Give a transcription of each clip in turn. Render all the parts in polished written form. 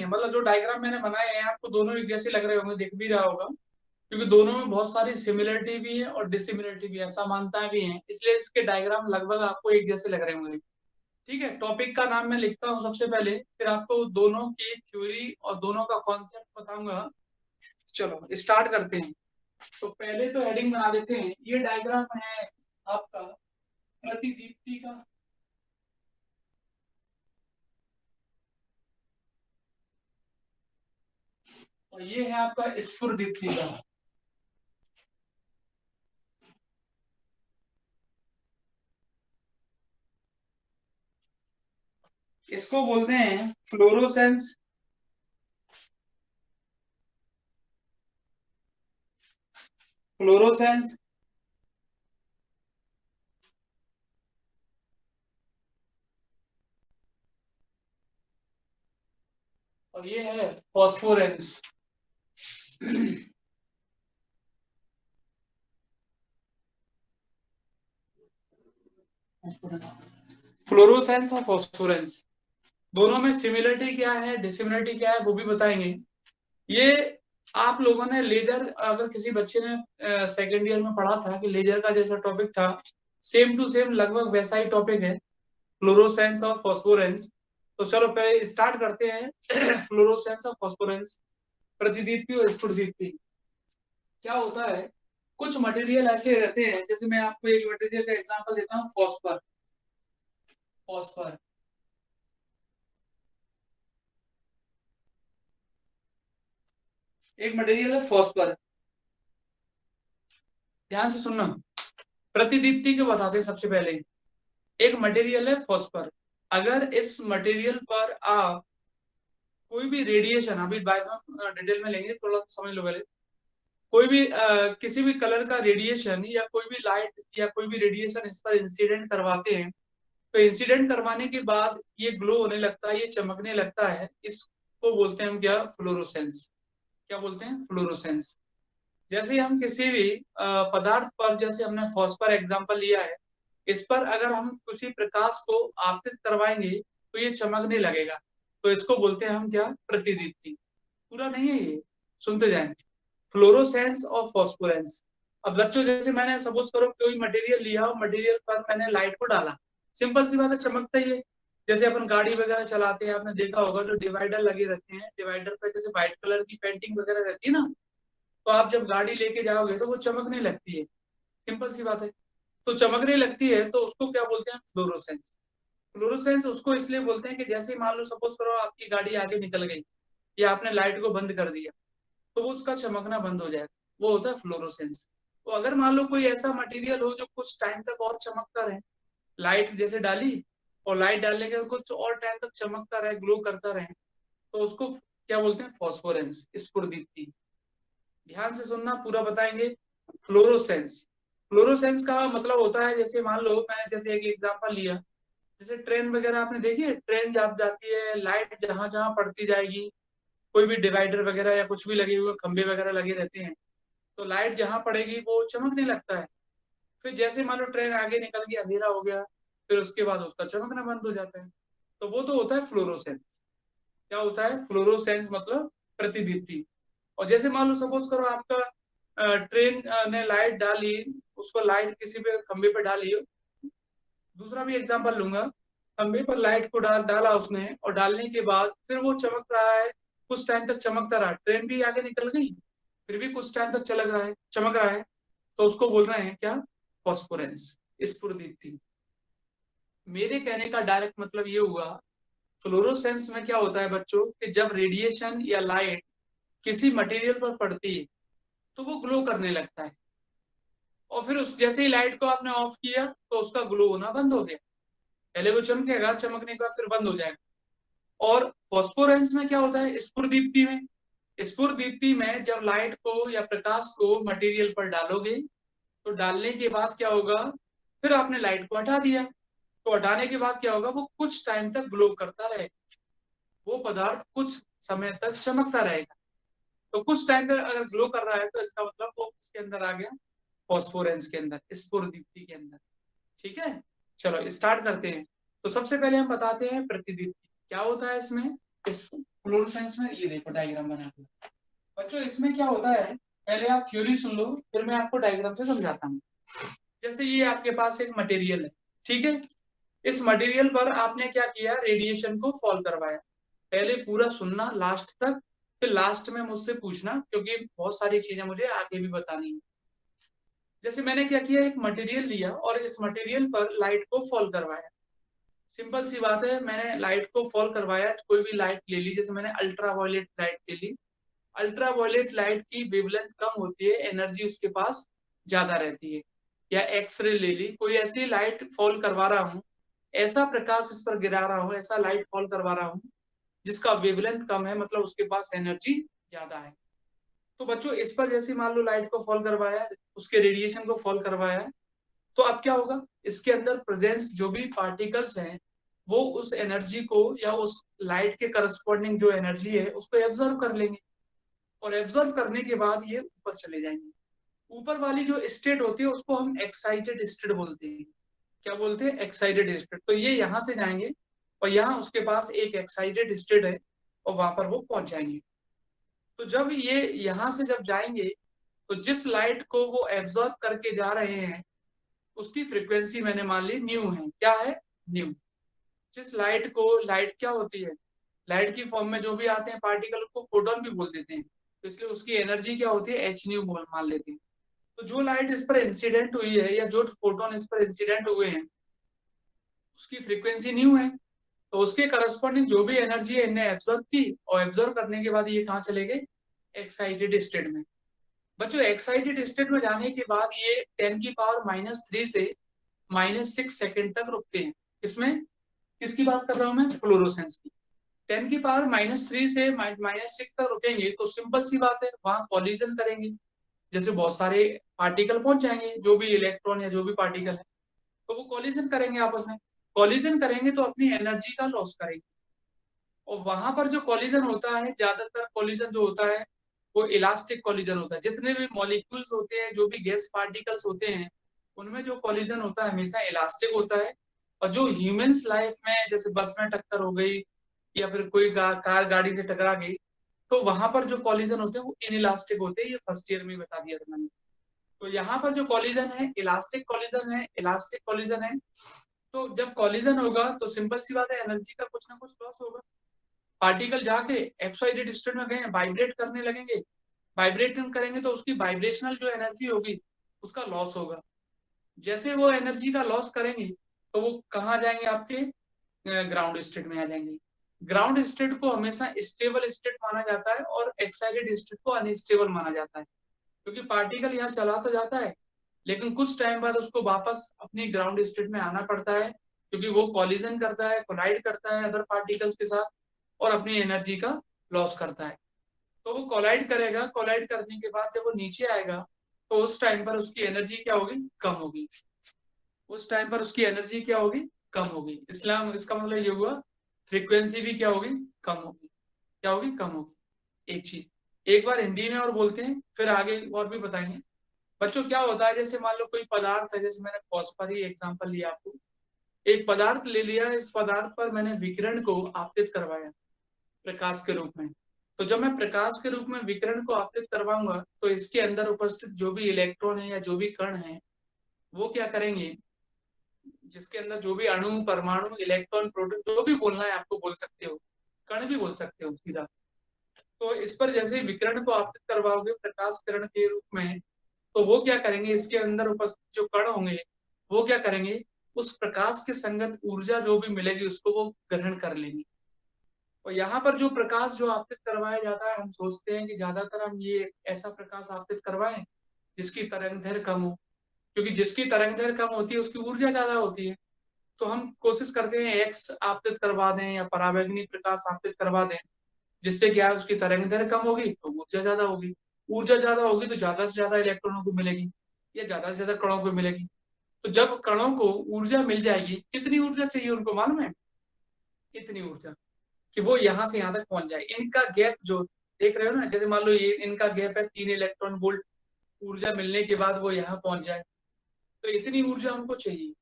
है, मतलब जो डायग्राम मैंने बनाए हैं आपको दोनों एक जैसे लग रहे होंगे, दिख भी रहा होगा, क्योंकि दोनों में बहुत सारी सिमिलरिटी भी है और डिसिमिलरिटी भी है, समानताएं भी हैं, इसलिए इसके डायग्राम लगभग आपको एक जैसे लग रहे होंगे। ठीक है, टॉपिक का नाम मैं लिखता हूँ सबसे पहले, फिर आपको दोनों की थ्योरी और दोनों का कॉन्सेप्ट बताऊंगा। चलो स्टार्ट करते हैं। तो पहले तो हेडिंग बना देते हैं, ये डायग्राम है आपका प्रतिदीप्ति का। और ये है आपका स्फुरदीप्ति का। इसको बोलते हैं फ्लोरोसेंस, फ्लोरोसेंस और ये है फॉस्फोरेंस। फ्लोरोसेंस और फॉस्फोरेंस दोनों में सिमिलरिटी क्या है, डिसिमिलरिटी क्या है, वो भी बताएंगे। ये आप लोगों ने लेजर, अगर किसी बच्चे ने सेकेंड ईयर में पढ़ा था कि लेजर का जैसा टॉपिक था, सेम टू सेम लगभग वैसा ही टॉपिक है, फ्लोरोसेंस और फॉस्फोरेंस। तो चलो पहले स्टार्ट करते हैं। फ्लोरोसेंस और फॉस्फोरेंस, प्रतिदीप्ति और स्फुरदीप्ति क्या होता है। कुछ मटेरियल ऐसे रहते हैं, जैसे मैं आपको एक मटेरियल का एग्जांपल देता हूँ, फॉस्फर। फॉस्फर एक मटेरियल है, फॉस्फर। ध्यान से सुनना, प्रतिदीप्ति के बताते हैं सबसे पहले। एक मटेरियल है फॉस्फर, अगर इस मटेरियल पर आप कोई भी रेडिएशन, अभी बाद में डिटेल में लेंगे, थोड़ा समझ लो पहले। कोई भी किसी भी कलर का रेडिएशन या कोई भी लाइट या कोई भी रेडिएशन इस पर इंसिडेंट करवाते हैं, तो इंसिडेंट करवाने के बाद ये ग्लो होने लगता है, ये चमकने लगता है, इसको बोलते हैं हम क्या, फ्लोरोसेंस। क्या बोलते हैं, फ्लोरोसेंस। जैसे हम किसी भी पदार्थ पर, जैसे हमने फॉस्फर एग्जांपल लिया है, इस पर अगर हम किसी प्रकाश को आपतित करवाएंगे तो ये चमकने लगेगा, तो इसको बोलते हैं हम क्या, प्रतिदीप्ति। पूरा नहीं है ये, सुनते जाएं। फ्लोरोसेंस और फॉस्फोरेंस। अब बच्चों जैसे मैंने सपोज करो कोई मटेरियल लिया और मटेरियल पर मैंने लाइट को डाला, सिंपल सी बात है, चमकता ही है। जैसे अपन गाड़ी वगैरह चलाते हैं, आपने देखा होगा जो डिवाइडर लगे रहते हैं, डिवाइडर पर जैसे व्हाइट कलर की पेंटिंग वगैरह रहती है ना, तो आप जब गाड़ी लेके जाओगे तो वो चमकने लगती है, सिंपल सी बात है। तो चमकने लगती है तो उसको क्या बोलते हैं, फ्लोरोसेंस। फ्लोरोसेंस उसको इसलिए बोलते हैं कि जैसे ही मान लो सपोज करो आपकी गाड़ी आगे निकल गई या आपने लाइट को बंद कर दिया, तो वो उसका चमकना बंद हो जाएगा, वो होता है फ्लोरोसेंस। तो अगर मान लो कोई ऐसा मटेरियल हो जो कुछ टाइम तक और चमकता रहे, लाइट जैसे डाली और लाइट डालने के बाद कुछ और टाइम तक चमकता रहे, ग्लो करता रहे, तो उसको क्या बोलते हैं, फॉस्फोरेंस, स्फुरदीप्ति। ध्यान से सुनना, पूरा बताएंगे। फ्लोरोसेंस, फ्लोरोसेंस का मतलब होता है, जैसे मान लो मैंने जैसे एक एग्जांपल लिया, जैसे ट्रेन वगैरह आपने देखी है, ट्रेन जब जाती है, लाइट जहां जहां पड़ती जाएगी, कोई भी डिवाइडर वगैरह या कुछ भी लगे हुए खंबे वगैरह लगे रहते हैं, तो लाइट जहां पड़ेगी वो चमकने लगता है। फिर जैसे मान लो ट्रेन आगे निकल गई, अंधेरा हो गया, फिर उसके बाद उसका चमकना बंद हो जाता है। तो वो तो होता है फ्लोरोसेंस। क्या होता है, फ्लोरोसेंस मतलब प्रतिदीप्ति। और जैसे मान लो सपोज करो आपका ट्रेन ने लाइट डाली, उसको लाइट किसी पे खंबे पे डाली, दूसरा भी एग्जांपल लूंगा, खंबे पर लाइट को डाला उसने, और डालने के बाद फिर वो चमक रहा है, कुछ टाइम तक चमकता रहा, ट्रेन भी आगे निकल गई, फिर भी कुछ टाइम तक चलक रहा है, चमक रहा है, तो उसको बोल रहे हैं क्या, फॉस्फोरेंस, स्फुरदीप्ति। मेरे कहने का डायरेक्ट मतलब ये हुआ, फ्लोरोसेंस में क्या होता है बच्चों, कि जब रेडिएशन या लाइट किसी मटेरियल पर पड़ती है तो वो ग्लो करने लगता है, और फिर उस जैसे ही लाइट को आपने ऑफ किया तो उसका ग्लो होना बंद हो गया। पहले वो चमकेगा, चमकने का फिर बंद हो जाएगा। और फॉस्फोरेंस में क्या होता है, स्फुरदीप्ति में, स्फुरदीप्ति में जब लाइट को या प्रकाश को मटेरियल पर डालोगे, तो डालने के बाद क्या होगा, फिर आपने लाइट को हटा दिया, तो हटाने के बाद क्या होगा, वो कुछ टाइम तक ग्लो करता रहेगा, वो पदार्थ कुछ समय तक चमकता रहेगा। तो कुछ टाइम तक अगर ग्लो कर रहा है तो इसका मतलब वो इसके अंदर आ गया, फॉस्फोरेंस के अंदर, स्फुरदीप्ति के अंदर। ठीक है, चलो स्टार्ट करते हैं। तो सबसे पहले हम बताते हैं प्रतिदीप्ति क्या होता है इसमें। फ्लोरोसेंस में ये देखो डायग्राम बना के। बच्चों इसमें क्या होता है, पहले आप थ्योरी सुन लो, फिर मैं आपको डायग्राम से समझाता हूँ। जैसे ये आपके पास एक मटेरियल है, ठीक है। इस मटेरियल पर आपने क्या किया, रेडिएशन को फॉल करवाया। पहले पूरा सुनना लास्ट तक, फिर लास्ट में मुझसे पूछना, क्योंकि बहुत सारी चीजें मुझे आगे भी बतानी है। जैसे मैंने क्या किया, एक मटेरियल लिया और इस मटेरियल पर लाइट को फॉल करवाया। सिंपल सी बात है, मैंने लाइट को फॉल करवाया, कोई भी लाइट ले ली, जैसे मैंने अल्ट्रा वायलेट लाइट ले ली। अल्ट्रा वायलेट लाइट की वेवलेंथ कम होती है, एनर्जी उसके पास ज्यादा रहती है। या एक्सरे ले ली, कोई ऐसी लाइट फॉल करवा रहा हूँ, ऐसा प्रकाश इस पर गिरा रहा हूँ, ऐसा लाइट फॉल करवा रहा हूँ जिसका वेवलेंथ कम है, मतलब उसके पास एनर्जी ज्यादा है। तो बच्चों इस पर जैसे मान लो लाइट को फॉल करवाया, उसके रेडिएशन को फॉल करवाया, तो अब क्या होगा, इसके अंदर प्रेजेंस जो भी पार्टिकल्स हैं वो उस एनर्जी को या उस लाइट के करस्पॉन्डिंग जो एनर्जी है उसको एब्जॉर्ब कर लेंगे, और एब्जॉर्ब करने के बाद ये ऊपर चले जाएंगे। ऊपर वाली जो स्टेट होती है उसको हम एक्साइटेड स्टेट बोलते हैं। क्या बोलते हैं, एक्साइटेड स्टेट। तो ये यहाँ से जाएंगे और यहाँ उसके पास एक एक्साइटेड स्टेट है और वहां पर वो पहुंच जाएंगे। तो जब ये यहाँ से जब जाएंगे, तो जिस लाइट को वो एब्जॉर्ब करके जा रहे हैं उसकी फ्रीक्वेंसी मैंने मान ली न्यू है। क्या है, न्यू। जिस लाइट को, लाइट क्या होती है, लाइट की फॉर्म में जो भी आते हैं पार्टिकल को फोटोन भी बोल देते हैं, तो इसलिए उसकी एनर्जी क्या होती है, एच न्यू मान लेते हैं। तो जो लाइट इस पर इंसिडेंट हुई है या जो फोटोन इस पर इंसिडेंट हुए हैं उसकी फ्रीक्वेंसी न्यू है, तो उसके करस्पॉन्डिंग जो भी एनर्जी है इन्हें एब्जॉर्ब की, और एब्जॉर्ब करने के बाद ये कहाँ चले गए, एक्साइटेड स्टेट में। बच्चों एक्साइटेड स्टेट में जाने के बाद ये 10⁻³ से -6 सेकेंड तक रुकते हैं। इसमें किसकी बात कर रहा हूं मैं, फ्लोरोसेंस की। 10⁻³ से -6 तक रुकेंगे तो सिंपल सी बात है, वहां कॉलिजन करेंगे। जैसे बहुत सारे पार्टिकल पहुंच जाएंगे, जो भी इलेक्ट्रॉन या जो भी पार्टिकल है, तो वो कॉलिजन करेंगे आपस में। कॉलिजन करेंगे तो अपनी एनर्जी का लॉस करेंगे। और वहां पर जो कॉलिजन होता है, ज्यादातर कॉलिजन जो होता है वो इलास्टिक कॉलिजन होता है। जितने भी मॉलिक्यूल्स होते हैं, जो भी गैस पार्टिकल्स होते हैं, उनमें जो कॉलिजन होता है हमेशा इलास्टिक होता है। और जो ह्यूमंस लाइफ में, जैसे बस में टक्कर हो गई या फिर कोई कार गाड़ी से टकरा गई, तो वहां पर जो कॉलिजन होते हैं वो इनइलास्टिक होते हैं। ये फर्स्ट ईयर में बता दिया था मैंने। तो यहाँ पर जो कॉलिजन है, इलास्टिक कॉलिजन है, इलास्टिक कॉलिजन है। तो जब कॉलिजन होगा तो सिंपल सी बात है, एनर्जी का कुछ ना कुछ लॉस होगा। पार्टिकल जाके एक्साइटेड स्टेट में गए, वाइब्रेट करने लगेंगे। वाइब्रेशन करेंगे तो उसकी वाइब्रेशनल जो एनर्जी होगी उसका लॉस होगा। जैसे वो एनर्जी का लॉस करेंगे तो वो कहाँ जाएंगे, आपके ग्राउंड स्टेट में आ जाएंगे। ग्राउंड स्टेट को हमेशा स्टेबल स्टेट माना जाता है और एक्साइटेड स्टेट को अनस्टेबल माना जाता है, क्योंकि पार्टिकल यहाँ चला तो जाता है लेकिन कुछ टाइम बाद उसको वापस अपनी ग्राउंड स्टेट में आना पड़ता है, क्योंकि वो कॉलिजन करता है, कोलाइड करता है अदर पार्टिकल्स के साथ और अपनी एनर्जी का लॉस करता है। तो वो कोलाइड करेगा, कोलाइड करने के बाद जब वो नीचे आएगा तो उस टाइम पर उसकी एनर्जी क्या होगी, कम होगी। उस टाइम पर उसकी एनर्जी क्या होगी, कम होगी। इसलिए इसका मतलब ये हुआ, फ्रीक्वेंसी भी क्या होगी, कम होगी। क्या होगी, कम होगी। एक चीज एक बार हिंदी में और बोलते हैं, फिर आगे और भी बताएंगे। बच्चों क्या होता है, जैसे मान लो कोई पदार्थ है, जैसे मैंने फॉस्फर ही एग्जांपल लिया आपको। एक पदार्थ ले लिया, इस पदार्थ पर मैंने विकिरण को आपतित करवाया प्रकाश के रूप में। तो जब मैं प्रकाश के रूप में विकिरण को आपतित करवाऊंगा तो इसके अंदर उपस्थित जो भी इलेक्ट्रॉन है या जो भी कण है वो क्या करेंगे, जिसके अंदर जो भी अणु, परमाणु, इलेक्ट्रॉन, प्रोटॉन, जो भी बोलना है आपको बोल सकते हो, कण भी बोल सकते हो सीधा। तो इस पर जैसे विकिरण को आपतित करवाओगे प्रकाश किरण के रूप में, तो वो क्या करेंगे, इसके अंदर उपस्थित जो कण होंगे वो क्या करेंगे, उस प्रकाश के संगत ऊर्जा जो भी मिलेगी उसको वो ग्रहण कर लेंगे। और यहाँ पर जो प्रकाश जो आपतित करवाया जाता है, हम सोचते हैं कि ज्यादातर हम ये ऐसा प्रकाश आपतित करवाएं जिसकी तरंग दैर्घ्य कम हो, क्योंकि जिसकी तरंग दैर्घ्य कम होती है उसकी ऊर्जा ज्यादा होती है। तो हम कोशिश करते हैं एक्स आपतित करवा दें या पराबैंगनी प्रकाश आपतित करवा दें, जिससे क्या है, उसकी तरंग दैर्घ्य कम होगी तो ऊर्जा ज्यादा होगी। ऊर्जा ज्यादा होगी तो ज्यादा से ज्यादा इलेक्ट्रॉनों को मिलेगी या ज्यादा से ज्यादा कणों को मिलेगी। तो जब कणों को ऊर्जा मिल जाएगी, कितनी ऊर्जा चाहिए उनको मालूम है, इतनी ऊर्जा कि वो यहाँ से यहाँ तक पहुंच जाए। इनका गैप जो देख रहे हो ना, जैसे मान लो ये इनका गैप है 3 इलेक्ट्रॉन वोल्ट, ऊर्जा मिलने के बाद वो यहाँ पहुंच जाए, तो इतनी ऊर्जा उनको चाहिए।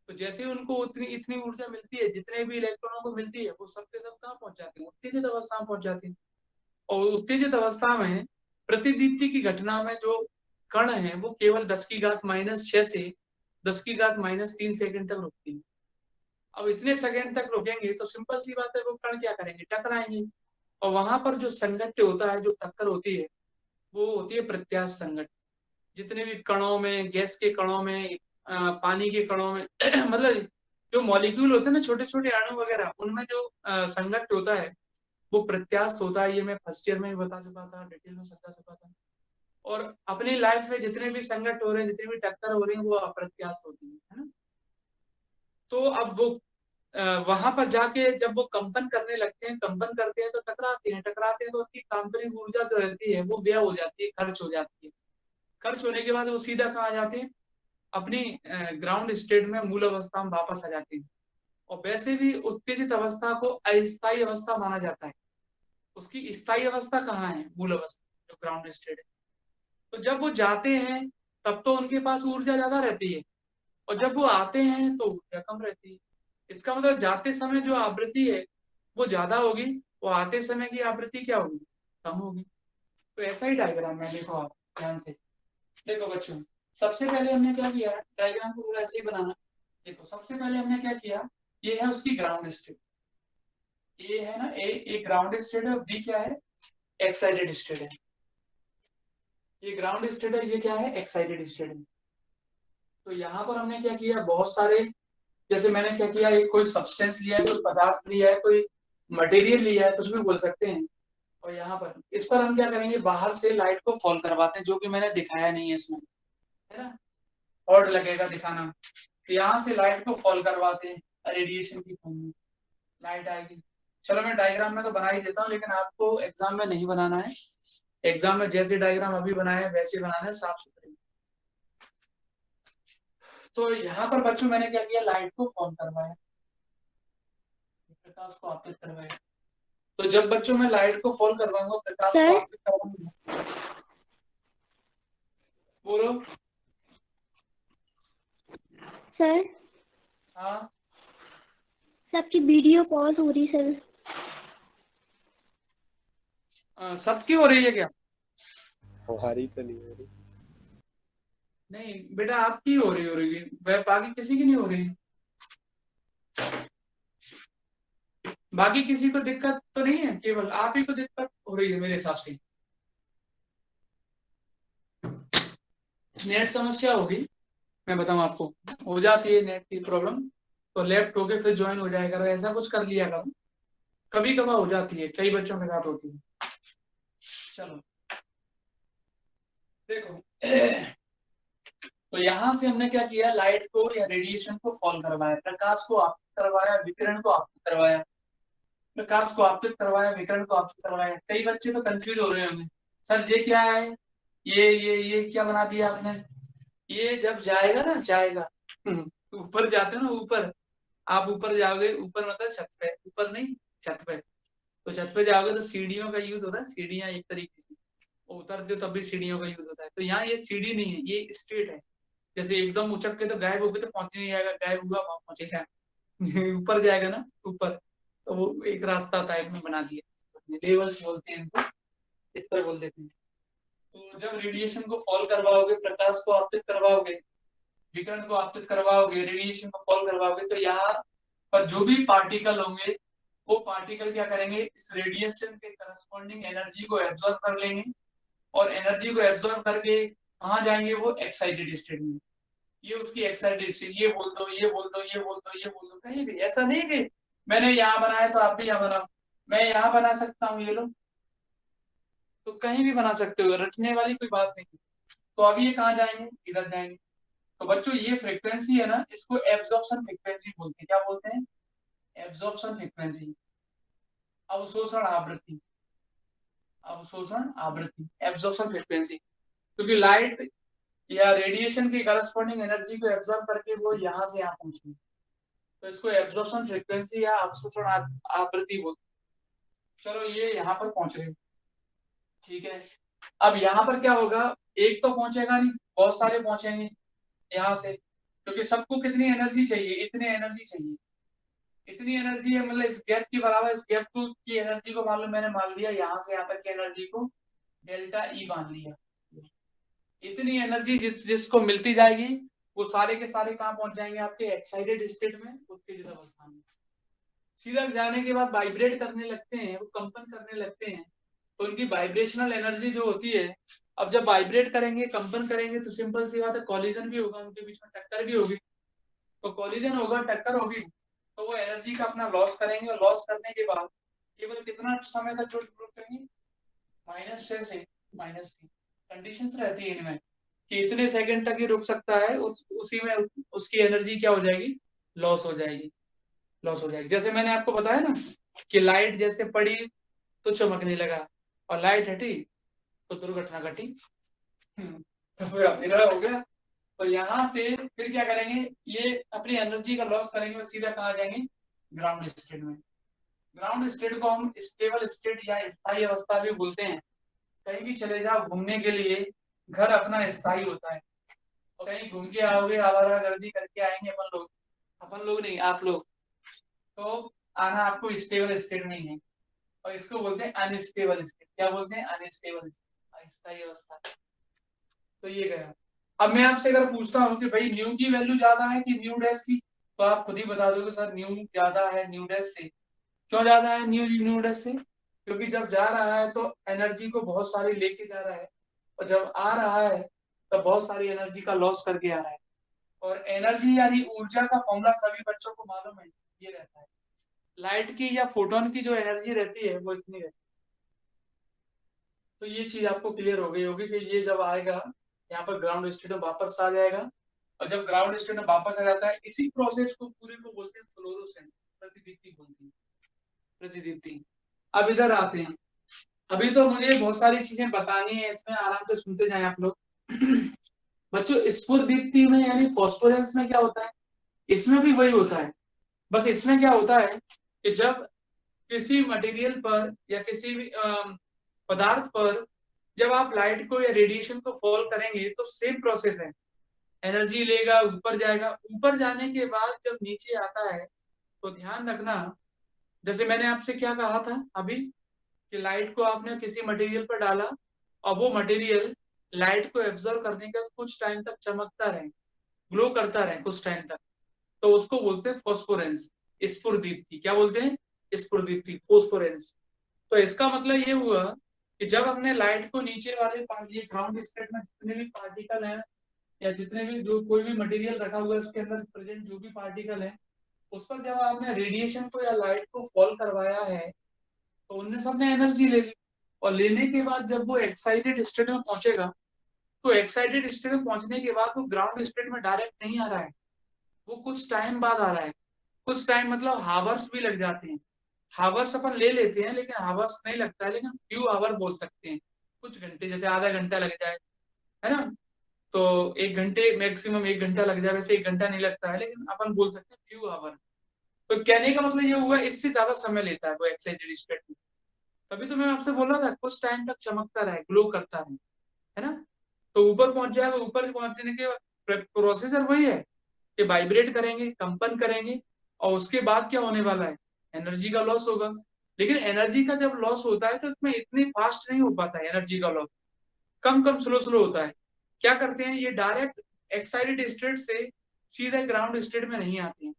तो जैसे उनको उतनी इतनी ऊर्जा मिलती है, जितने भी इलेक्ट्रॉनों को मिलती है, वो सबके सब कहाँ पहुंच जाते हैं, उत्तेजित अवस्था में पहुंच जाते हैं। और उत्तेजित अवस्था में प्रतिदीप्ति की घटना में जो कण है वो केवल 10⁻⁻6 से 10⁻³ सेकंड तक रुकती है। अब इतने सेकंड तक रुकेंगे तो सिंपल सी बात है, वो कण क्या करेंगे, टकराएंगे। और वहां पर जो संघट्य होता है, जो टक्कर होती है, वो होती है प्रत्यास्थ संघट्य। जितने भी कणों में, गैस के कणों में, पानी के कणों में मतलब जो मॉलिक्यूल होते हैं ना, छोटे छोटे अणु वगैरह, उनमें जो संघट्य होता है वो प्रत्यास्थ होता है। ये मैं फर्स्ट ईयर में ही बता चुका था, डिटेल में समझा चुका था। और अपनी लाइफ में जितने भी संघर्ष हो रहे हैं, जितनी भी टक्कर हो रही है, वो अप्रत्यास्थ होती है ना। तो अब वो वहां पर जाके जब वो कंपन करने लगते हैं, कंपन करते हैं तो टकराते हैं, टकराते हैं तो उनकी काल्पनिक ऊर्जा जो रहती है वो व्यय हो जाती है, खर्च हो जाती है। खर्च होने के बाद वो सीधा कहाँ आ जाते हैं, अपनी ग्राउंड स्टेट में, मूल अवस्था में वापस आ जाते हैं। और वैसे भी उत्तेजित अवस्था को अस्थायी अवस्था माना जाता है। उसकी स्थायी अवस्था कहाँ है, मूल अवस्था, जो ग्राउंड स्टेट है। तो जब वो जाते हैं तब तो उनके पास ऊर्जा ज्यादा रहती है, और जब वो आते हैं तो ऊर्जा कम रहती है। इसका मतलब जाते समय जो आवृत्ति है वो ज्यादा होगी, वो आते समय की आवृत्ति क्या होगी, कम होगी। तो ऐसा ही डायग्राम है, देखो आप ध्यान से देखो बच्चों। सबसे पहले हमने क्या किया, डायग्राम को पूरा ऐसे ही बनाना। देखो सबसे पहले हमने क्या किया, ये है उसकी ग्राउंड स्टेट, ए है ना, ए ग्राउंड स्टेट है, बी क्या है, एक्साइटेड स्टेट है। ये ग्राउंड स्टेट है, ये क्या है, एक्साइटेड स्टेट है। तो यहाँ पर हमने क्या किया, बहुत सारे, जैसे मैंने क्या किया, एक कोई सब्सटेंस लिया है, कोई पदार्थ लिया है, कोई मटेरियल लिया है, कुछ भी बोल सकते हैं। और यहाँ पर इस पर हम क्या करेंगे, बाहर से लाइट को फॉल करवाते हैं, जो कि मैंने दिखाया नहीं है इसमें, है ना, ऑड लगेगा दिखाना। तो यहाँ से लाइट को फॉल करवाते हैं रेडिएशन की फॉर्म में, लाइट आएगी। चलो मैं डायग्राम में तो बना ही देता हूँ, लेकिन आपको एग्जाम में नहीं बनाना है। एग्जाम में जैसे डायग्राम अभी बनाया है वैसे बनाना है, साफ सुथरे। तो यहाँ पर बच्चों मैंने क्या किया, लाइट को फॉल करवाया, प्रकाश को आपतित करवाया। तो जब बच्चों मैं लाइट को फॉल करवाऊंगा, प्रकाश को सर आपतित करवाऊंगा, बोलो। सर हाँ, सबकी वीडियो पॉज हो रही सर। सबकी हो रही है क्या? हमारी तो नहीं हो रही। नहीं बेटा, आपकी हो रही है, वह बाकी किसी की नहीं हो रही। बाकी किसी को दिक्कत तो नहीं है, केवल आप ही को दिक्कत हो रही है मेरे हिसाब से। नेट समस्या होगी, मैं बताऊं आपको, हो जाती है नेट की प्रॉब्लम। तो लेफ्ट होके फिर ज्वाइन हो जाया करो, ऐसा कुछ कर लिया करो। कभी कभार हो जाती है, कई बच्चों के साथ होती है। चलो देखो तो यहाँ से हमने क्या किया, लाइट को या रेडिएशन को फॉल करवाया, प्रकाश को आपतित करवाया, विकिरण को आपतित करवाया, प्रकाश को आपतित करवाया, विकिरण को आपतित करवाया। कई बच्चे तो कंफ्यूज हो रहे होंगे, सर ये क्या है, ये क्या बना दिया आपने। ये जब जाएगा ना, जाएगा ऊपर जाते हो ना, ऊपर, आप ऊपर जाओगे, ऊपर मतलब छत पे, ऊपर नहीं, छत पे। तो छत पे जाओगे तो सीढ़ियों का यूज होता है, सीढ़ियां एक तरीके से, वो उतरते हो तब भी सीढ़ियों का यूज होता है। तो यहाँ ये सीढ़ी नहीं है, ये स्ट्रेट है। जैसे एकदम उचक के तो गायब हो गए तो पहुंच नहीं जाएगा, गायब हुआ वहां पहुंचेगा ऊपर जाएगा ना, ऊपर। तो वो एक रास्ता टाइप में बना दिया, लेवल्स बोलते हैं इनको, इस तरह बोल देते हैं। तो जब रेडिएशन को फॉल करवाओगे, प्रकाश को आपतित करवाओगे, विकिरण को आपतित करवाओगे, रेडिएशन को फॉल करवाओगे, तो यहाँ पर जो भी पार्टिकल होंगे, वो पार्टिकल क्या करेंगे, इस रेडिएशन के करस्पॉन्डिंग एनर्जी को एब्जॉर्ब कर लेंगे। और एनर्जी को एब्जॉर्ब करके कहाँ जाएंगे, वो एक्साइटेड स्टेट में। ये उसकी एक्साइटेड स्टेट, ये बोल दो, ये बोल दो, ये बोल दो, ये बोल दो, कहीं भी ऐसा नहीं कि मैंने यहाँ बनाया तो आप भी यहाँ बनाओ। मैं यहाँ बना सकता हूँ, ये लो, तो कहीं भी बना सकते हो, रटने वाली कोई बात नहीं। तो अभी ये कहाँ जाएंगे, इधर जाएंगे। तो बच्चों ये फ्रीक्वेंसी है ना, इसको एब्जॉर्प्शन फ्रीक्वेंसी बोलते हैं। क्या बोलते हैं, एब्जॉर्प्शन फ्रीक्वेंसी, अवशोषण आवृत्ति, अवशोषण आवृत्ति, एब्जॉर्प्शन फ्रीक्वेंसी। क्योंकि लाइट या रेडिएशन की करस्पॉन्डिंग एनर्जी को एब्जॉर्ब करके वो यहाँ से यहाँ पहुंचती, तो इसको एब्जॉर्प्शन फ्रीक्वेंसी या अवशोषण आवृत्ति बोलते हैं। चलो ये यहाँ पर पहुंच गए, ठीक है। अब यहाँ पर क्या होगा, एक तो पहुंचेगा नहीं, बहुत सारे पहुंचेंगे यहाँ से। क्योंकि सबको कितनी एनर्जी चाहिए, इतनी एनर्जी चाहिए, इतनी एनर्जी है, मतलब इस गैप के बराबर, इस गैप को की एनर्जी को मालूम, मैंने मान लिया यहाँ से यहाँ तक की एनर्जी को डेल्टा ई मान लिया। इतनी एनर्जी जिसको मिलती जाएगी वो सारे के सारे कहाँ पहुंच जाएंगे, आपके एक्साइटेड स्टेट में, उत्तेजित अवस्था में। सीधा जाने के बाद वाइब्रेट करने लगते हैं, वो कंपन करने लगते हैं, तो उनकी वाइब्रेशनल एनर्जी जो होती है, अब जब वाइब्रेट करेंगे, कंपन करेंगे, तो सिंपल सी बात है कॉलिजन भी होगा, उनके बीच में टक्कर भी होगी। तो कॉलिजन होगा, टक्कर होगी, तो वो एनर्जी का अपना लॉस करेंगे, और लॉस करने के बाद केवल कितना समय तक ग्रोथ करेंगे, -6 से -3 कंडीशंस रहती है इनमें, कि इतने सेकंड तक ही रुक सकता है, उसी में उसकी एनर्जी क्या हो जाएगी, लॉस हो जाएगी, लॉस हो जाएगी। जैसे मैंने आपको बताया ना कि लाइट जैसे पड़ी तो चमकने लगा, और लाइट हटी तो दुर्घटना घटी। तो फिर अपना हो गया। तो यहाँ से फिर क्या करेंगे, ये अपनी एनर्जी का लॉस करेंगे और सीधा कहाँ जाएंगे, ग्राउंड स्टेट में। ग्राउंड स्टेट को हम स्टेबल स्टेट या स्थायी अवस्था भी बोलते हैं। कहीं भी चले जाओ घूमने के लिए, घर अपना स्थायी होता है, और कहीं घूम के आओगे, आवारागर्दी करके आएंगे अपन लोग नहीं, आप लोग, तो आना आपको स्टेबल स्टेट नहीं है, और इसको बोलते हैं अनस्टेबल स्टेट। क्या बोलते हैं, अनस्टेबल स्टेट, अस्थायी अवस्था। तो ये गया। अब मैं आपसे अगर पूछता हूँ कि भाई न्यू की वैल्यू ज्यादा है कि न्यू डैश की, तो आप खुद ही बता दोगे सर न्यू ज्यादा है न्यू डैश से। क्यों ज्यादा है न्यू डैश से, क्योंकि जब जा रहा है तो एनर्जी को बहुत सारी लेके जा रहा है, और जब आ रहा है तो बहुत सारी एनर्जी का लॉस करके आ रहा है। और एनर्जी यानी ऊर्जा का फॉर्मूला सभी बच्चों को मालूम है, ये रहता है, लाइट की या फोटोन की जो एनर्जी रहती है वो इतनी रहती है। तो ये चीज आपको क्लियर हो गई होगी कि ये जब आएगा यहाँ पर ग्राउंड स्टेट में वापस आ जाएगा, और जब ग्राउंड स्टेट में वापस आ जाता है, इसी प्रोसेस को पूरे को बोलते हैं फ्लोरोसेंट, प्रतिदीप्ति बोलते हैं, प्रतिदीप्ति। अब इधर आते हैं, अभी तो मुझे बहुत सारी चीजें बतानी है, इसमें आराम से सुनते जाएं आप लोग। बच्चों स्फुरदीप्ति में यानी फॉस्फोरेंस में क्या होता है, इसमें भी वही होता है, बस इसमें क्या होता है कि जब किसी मटेरियल पर या किसी भी पदार्थ पर जब आप लाइट को या रेडिएशन को फॉल करेंगे तो सेम प्रोसेस है, एनर्जी लेगा, ऊपर जाएगा, ऊपर जाने के बाद जब नीचे आता है तो ध्यान रखना, जैसे मैंने आपसे क्या कहा था अभी, कि लाइट को आपने किसी मटेरियल पर डाला, और वो मटेरियल लाइट को एब्जॉर्व करने के बाद कुछ टाइम तक चमकता रहे, ग्लो करता रहे कुछ टाइम तक, तो उसको बोलते हैं फॉस्फोरेंस, स्फुरदीप्ति। क्या बोलते हैं, स्फुरदीप्ति, फॉस्फोरेंस। तो इसका मतलब ये हुआ कि जब हमने लाइट को नीचे वाले ये ग्राउंड स्टेट में जितने भी पार्टिकल हैं, या जितने भी जो कोई भी मटेरियल रखा हुआ है उसके अंदर प्रेजेंट जो भी पार्टिकल है, उस पर जब आपने रेडिएशन को या लाइट को फॉल करवाया है, तो उनने सबने एनर्जी ले ली, और लेने के बाद जब वो एक्साइटेड स्टेट में पहुंचेगा, तो एक्साइटेड स्टेट में पहुंचने के बाद वो ग्राउंड स्टेट में डायरेक्ट नहीं आ रहा है, वो कुछ टाइम बाद आ रहा है। कुछ टाइम मतलब हावर्स भी लग जाते हैं, हावर्स अपन ले लेते हैं, लेकिन हावर्स नहीं लगता है, लेकिन फ्यू आवर बोल सकते हैं, कुछ घंटे, जैसे आधा घंटा लग जाए, है ना, तो 1 घंटे, मैक्सिमम 1 घंटा लग जाए, वैसे 1 घंटा नहीं लगता है, लेकिन अपन बोल सकते हैं फ्यू आवर। तो कहने का मतलब ये हुआ इससे ज्यादा समय लेता है वो एक्साइटेड स्टेट में। तभी तो मैं आपसे बोल रहा था कुछ टाइम तक चमकता रहे, ग्लो करता रहे, है ना। तो ऊपर पहुंच जाएगा, ऊपर पहुंचने के प्रोसेसर वही है कि वाइब्रेट करेंगे, कंपन करेंगे, और उसके बाद क्या होने वाला है, एनर्जी का लॉस होगा। लेकिन एनर्जी का जब लॉस होता है तो इसमें इतनी फास्ट नहीं हो पाता है एनर्जी का लॉस, कम कम स्लो स्लो होता है। क्या करते हैं, ये डायरेक्ट एक्साइटेड स्टेट से सीधे ग्राउंड स्टेट में नहीं आते हैं।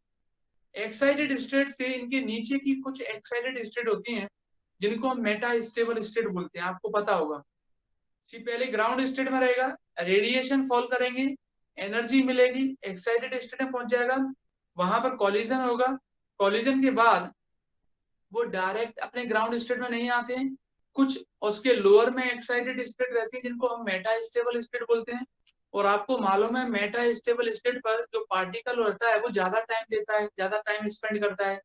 एक्साइटेड स्टेट से इनके नीचे की कुछ एक्साइटेड स्टेट होती हैं, जिनको हम मेटा स्टेबल स्टेट बोलते हैं, आपको पता होगा। सी पहले ग्राउंड स्टेट में रहेगा, रेडिएशन फॉल करेंगे, एनर्जी मिलेगी, एक्साइटेड स्टेट में पहुंच जाएगा, वहां पर कॉलिजन होगा, कॉलिजन के बाद वो डायरेक्ट अपने ग्राउंड स्टेट में नहीं आते हैं, कुछ उसके लोअर में एक्साइटेड स्टेट रहती है जिनको हम मेटा स्टेबल स्टेट बोलते हैं। और आपको मालूम है मेटा स्टेबल स्टेट पर जो पार्टिकल रहता है वो ज्यादा टाइम लेता है, ज्यादा टाइम स्पेंड करता है,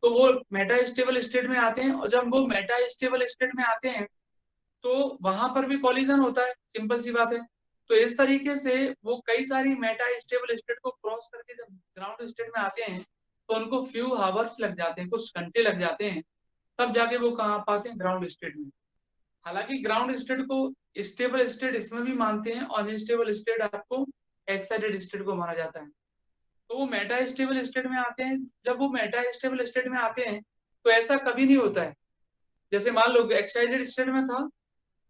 तो वो मेटा स्टेबल स्टेट में आते हैं। और जब वो मेटा स्टेबल स्टेट में आते हैं तो वहां पर भी कॉलिजन होता है, सिंपल सी बात है। तो इस तरीके से वो कई सारी मेटा स्टेबल स्टेट को क्रॉस करके जब ग्राउंड स्टेट में आते हैं, तो उनको फ्यू हावर्स लग जाते हैं, कुछ घंटे लग जाते हैं, तब जाके वो कहाँ पाते हैं, ग्राउंड स्टेट में। हालांकि ग्राउंड स्टेट को स्टेबल स्टेट इसमें भी मानते हैं, और अनस्टेबल स्टेट आपको एक्साइटेड स्टेट को माना जाता है। तो वो मेटा स्टेबल स्टेट में आते हैं। जब वो मेटा स्टेबल स्टेट में आते हैं तो ऐसा कभी नहीं होता है, जैसे मान लो एक्साइटेड स्टेट में था,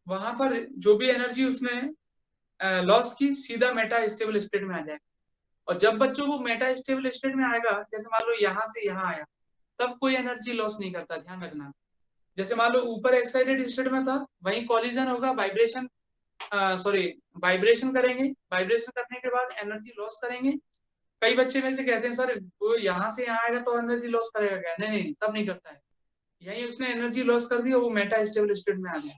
वहां पर जो भी एनर्जी उसने लॉस की, सीधा मेटा स्टेबल स्टेट में आ जाएगा। और जब बच्चों को मेटा स्टेबल स्टेट में आएगा, जैसे मान लो यहाँ से यहाँ आया, तब कोई एनर्जी लॉस नहीं करता, ध्यान रखना। जैसे मान लो ऊपर एक्साइटेड स्टेट में था, वहीं कॉलिजन होगा, वाइब्रेशन सॉरी वाइब्रेशन करेंगे, वाइब्रेशन करने के बाद एनर्जी लॉस करेंगे। कई बच्चे में से कहते हैं सर वो यहाँ से यहाँ आएगा तो एनर्जी लॉस करेगा क्या? नहीं नहीं, तब नहीं करता है। यही उसने एनर्जी लॉस कर दी और वो मेटा स्टेबल स्टेट में आ गया।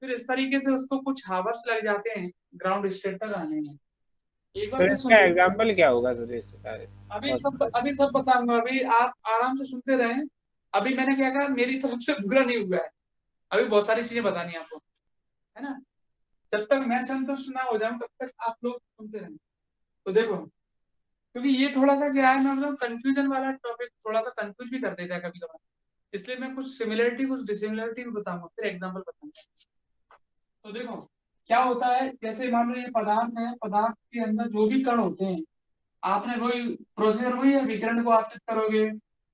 फिर इस तरीके से उसको कुछ हावर्स लग जाते हैं ग्राउंड स्टेट तक आने में। एक बार तो फिर सुन इसका लो। एग्जाम्पल क्या होगा सर इसका? अभी सब बताऊंगा, अभी आप आराम से सुनते रहें। अभी मैंने क्या कहा, मेरी तरफ से पूरा नहीं हुआ है, अभी बहुत सारी चीजें बतानी है आपको, है ना। जब तक मैं संतुष्ट ना हो जाऊं तब तक आप लोग सुनते रहें। तो देखो, क्योंकि ये थोड़ा सा क्या है ना, मतलब कंफ्यूजन वाला टॉपिक थोड़ा सा कंफ्यूज भी कर देता है कभी कभार, इसलिए मैं कुछ सिमिलरिटी कुछ डिसिमिलरिटी भी बताऊंगा, फिर एग्जाम्पल बताऊंगा। तो देखो क्या होता है, जैसे मान लो ये पदार्थ है, पदार्थ के अंदर जो भी कण होते हैं, आपने वही प्रोसीजर वही है, विकिरण को आपतित करोगे,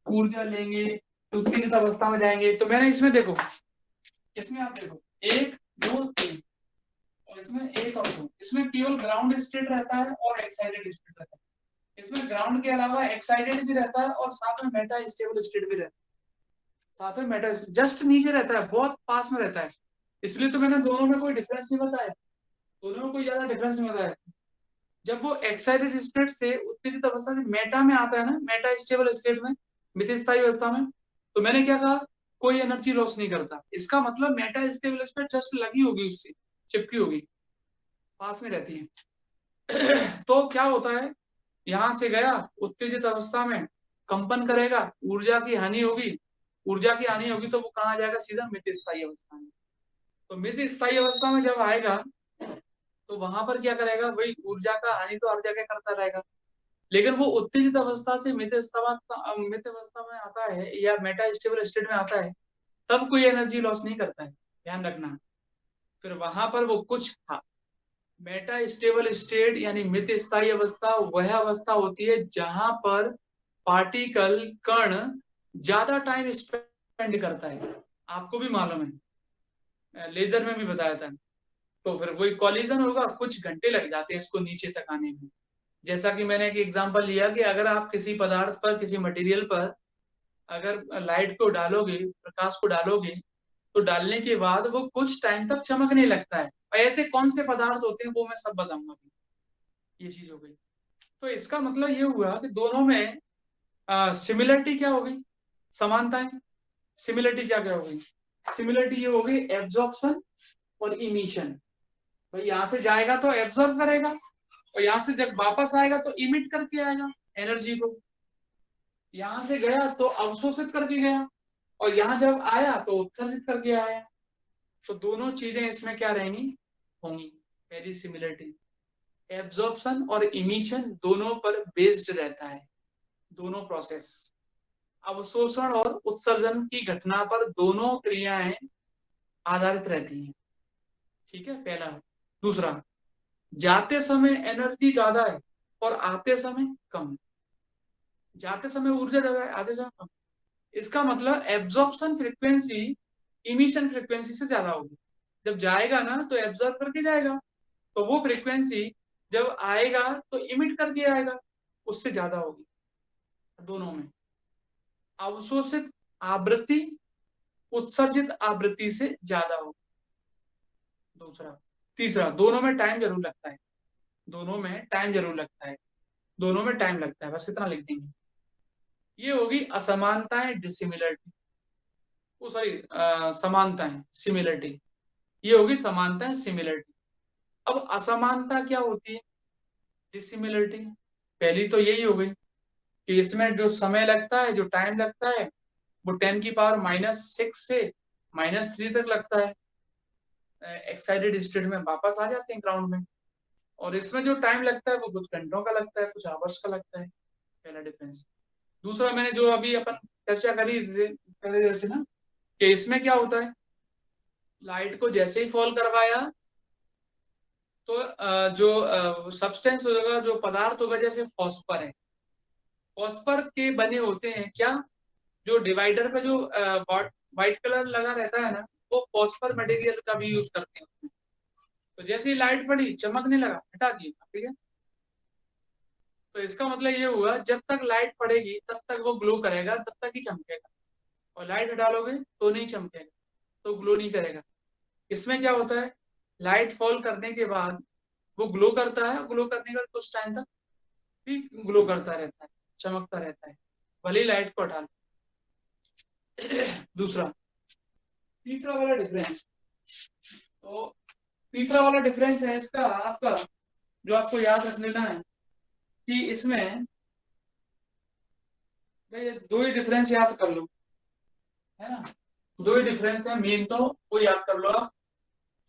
ऊर्जा लेंगे, उत्तेजित अवस्था में जाएंगे। तो मैंने इसमें देखो, इसमें आप देखो 1 2 3, और इसमें 1 और 2, इसमें केवल ग्राउंड स्टेट रहता है और एक्साइटेड स्टेट रहता है। इसमें ग्राउंड के अलावा एक्साइटेड भी रहता है और साथ में मेटा स्टेबल स्टेट भी रहता है। साथ में मेटा जस्ट नीचे रहता है, बहुत पास में रहता है, इसलिए तो मैंने दोनों में कोई डिफरेंस नहीं बताया, दोनों में कोई ज्यादा डिफरेंस नहीं बताया। जब वो एक्साइटेड स्टेट से उत्तेजित अवस्था से मेटा में आता है ना, मेटा स्टेबल स्टेट में, मितस्थायी अवस्था में, तो मैंने क्या कहा, कोई एनर्जी लॉस नहीं करता। इसका मतलब मेटा स्टेबल स्टेट जस्ट लगी होगी, उससे चिपकी होगी, पास में रहती है। तो क्या होता है, यहां से गया उत्तेजित अवस्था में, कंपन करेगा, ऊर्जा की हानि होगी तो वो कहाँ जाएगा, सीधा मित स्थायी अवस्था में। तो मित स्थायी अवस्था में जब आएगा तो वहां पर क्या करेगा, वही ऊर्जा का हानि तो हर जगह करता रहेगा, लेकिन वो उत्तेजित अवस्था से मित अवस्था में आता है या मेटा स्टेबल स्टेट में आता है, तब कोई एनर्जी लॉस नहीं करता है, ध्यान रखना। फिर वहां पर वो कुछ मेटा स्टेबल स्टेट यानी मित स्थायी अवस्था वह अवस्था होती है जहां पर पार्टिकल कण ज्यादा टाइम स्पेंड करता है। आपको भी मालूम है, लेजर में भी बताया था। तो फिर वही कॉलिजन होगा, कुछ घंटे लग जाते हैं इसको नीचे तक आने में। जैसा कि मैंने एक एग्जांपल लिया कि अगर आप किसी पदार्थ पर, किसी मटेरियल पर अगर लाइट को डालोगे, प्रकाश को डालोगे, तो डालने के बाद वो कुछ टाइम तक चमकने लगता है। और ऐसे कौन से पदार्थ होते हैं वो मैं सब बताऊंगा अभी। ये चीज हो गई। तो इसका मतलब ये हुआ कि दोनों में सिमिलरिटी क्या हो गई, समानताएं। सिमिलरिटी क्या क्या हो गई, सिमिलरिटी ये हो गई एब्जॉर्प्शन और इमिशन। भाई यहाँ से जाएगा तो एब्जॉर्ब करेगा, और यहाँ से जब वापस आएगा तो इमिट करके आएगा एनर्जी को। यहाँ से गया तो अवशोषित करके गया, और यहाँ जब आया तो उत्सर्जित करके आया। तो दोनों चीजें इसमें क्या रहेंगी, होंगी, वेरी सिमिलरिटी। एब्जॉर्प्शन और इमिशन दोनों पर बेस्ड रहता है, दोनों प्रोसेस। अवशोषण और उत्सर्जन की घटना पर दोनों क्रियाएं आधारित रहती हैं। ठीक है, पहला। दूसरा, जाते समय एनर्जी ज्यादा है और आते समय कम। जाते समय ऊर्जा ज्यादा है, आते समय कम। इसका मतलब एब्जॉर्प्शन फ्रीक्वेंसी इमिशन फ्रीक्वेंसी से ज्यादा होगी। जब जाएगा ना तो एब्जॉर्ब करके जाएगा, तो वो फ्रीक्वेंसी जब आएगा तो इमिट करके आएगा, उससे ज्यादा होगी दोनों में। अवशोषित आवृत्ति उत्सर्जित आवृत्ति से ज्यादा होगी, दूसरा। तीसरा, दोनों में टाइम जरूर लगता है, दोनों में टाइम जरूर लगता है, दोनों में टाइम लगता है, बस इतना लिख देंगे। ये होगी असमानताएं, डिसिमिलरिटी, वो सॉरी समानताएं, सिमिलरिटी। ये होगी समानताएं, सिमिलरिटी। अब असमानता क्या होती है, डिसिमिलरिटी। पहली तो यही हो गई कि इसमें जो समय लगता है, जो टाइम लगता है, वो 10⁻⁻⁶ से -3 तक लगता है। एक्साइटेड स्टेट में वापस आ जाते हैं ग्राउंड में। और इसमें जो टाइम लगता है वो कुछ घंटों का लगता है, कुछ आवर्स का लगता है, पहला डिफरेंस। दूसरा, मैंने जो अभी अपन चर्चा कर रहे थे ना, कि इसमें क्या होता है, लाइट को जैसे ही फॉल करवाया तो जो सब्सटेंस होगा, जो पदार्थ होगा, जैसे फॉस्फर है, फॉस्फर के बने होते हैं क्या, जो डिवाइडर पे जो व्हाइट कलर लगा रहता है ना, वो फॉस्फर मटेरियल का भी यूज करते हैं। तो जैसे ही लाइट पड़ी चमकने लगा, हटा दिए, ठीक है। तो इसका मतलब ये हुआ, जब तक लाइट पड़ेगी तब तक वो ग्लो करेगा, तब तक ही चमकेगा, और लाइट हटा लोगे तो नहीं चमकेगा, तो ग्लो नहीं करेगा। इसमें क्या होता है, लाइट फॉल करने के बाद वो ग्लो करता है, ग्लो करने के बाद कुछ टाइम तक भी ग्लो करता रहता है, चमकता रहता है, भले ही लाइट को हटा लो। दूसरा, तीसरा वाला डिफरेंस, तो तीसरा वाला डिफरेंस है इसका आपका, जो आपको याद रख लेना है कि इसमें ये दो ही डिफरेंस याद कर लो, है ना। दो ही डिफरेंस है मेन, तो वो याद कर लो आप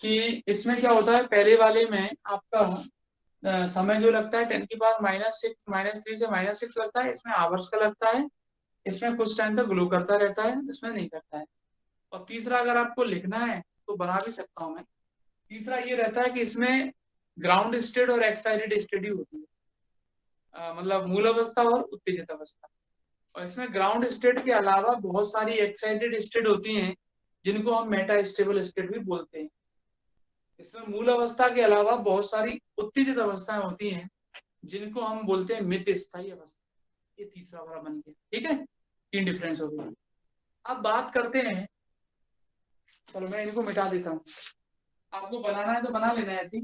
कि इसमें क्या होता है, पहले वाले में आपका समय जो लगता है 10⁻⁻6 -3 से -6 लगता है, इसमें आवर्स का लगता है, इसमें कुछ टाइम तक ग्लो करता रहता है, इसमें नहीं करता है। और तीसरा अगर आपको लिखना है तो बना भी सकता हूं मैं। तीसरा ये रहता है कि इसमें ग्राउंड स्टेट और एक्साइटेड स्टेट ही होती है, मतलब मूल अवस्था और उत्तेजित अवस्था। और इसमें ग्राउंड स्टेट के अलावा बहुत सारी एक्साइटेड स्टेट होती हैं, जिनको हम मेटा स्टेबल स्टेट भी बोलते हैं। इसमें मूल अवस्था के अलावा बहुत सारी उत्तेजित अवस्थाएं होती हैं, जिनको हम बोलते हैं मित स्थायी अवस्था। ये तीसरा वाला बन गया, ठीक है। तीन डिफरेंस हो गए। अब बात करते हैं, चलो मैं इनको मिटा देता हूँ, आपको बनाना है तो बना लेना है ऐसी।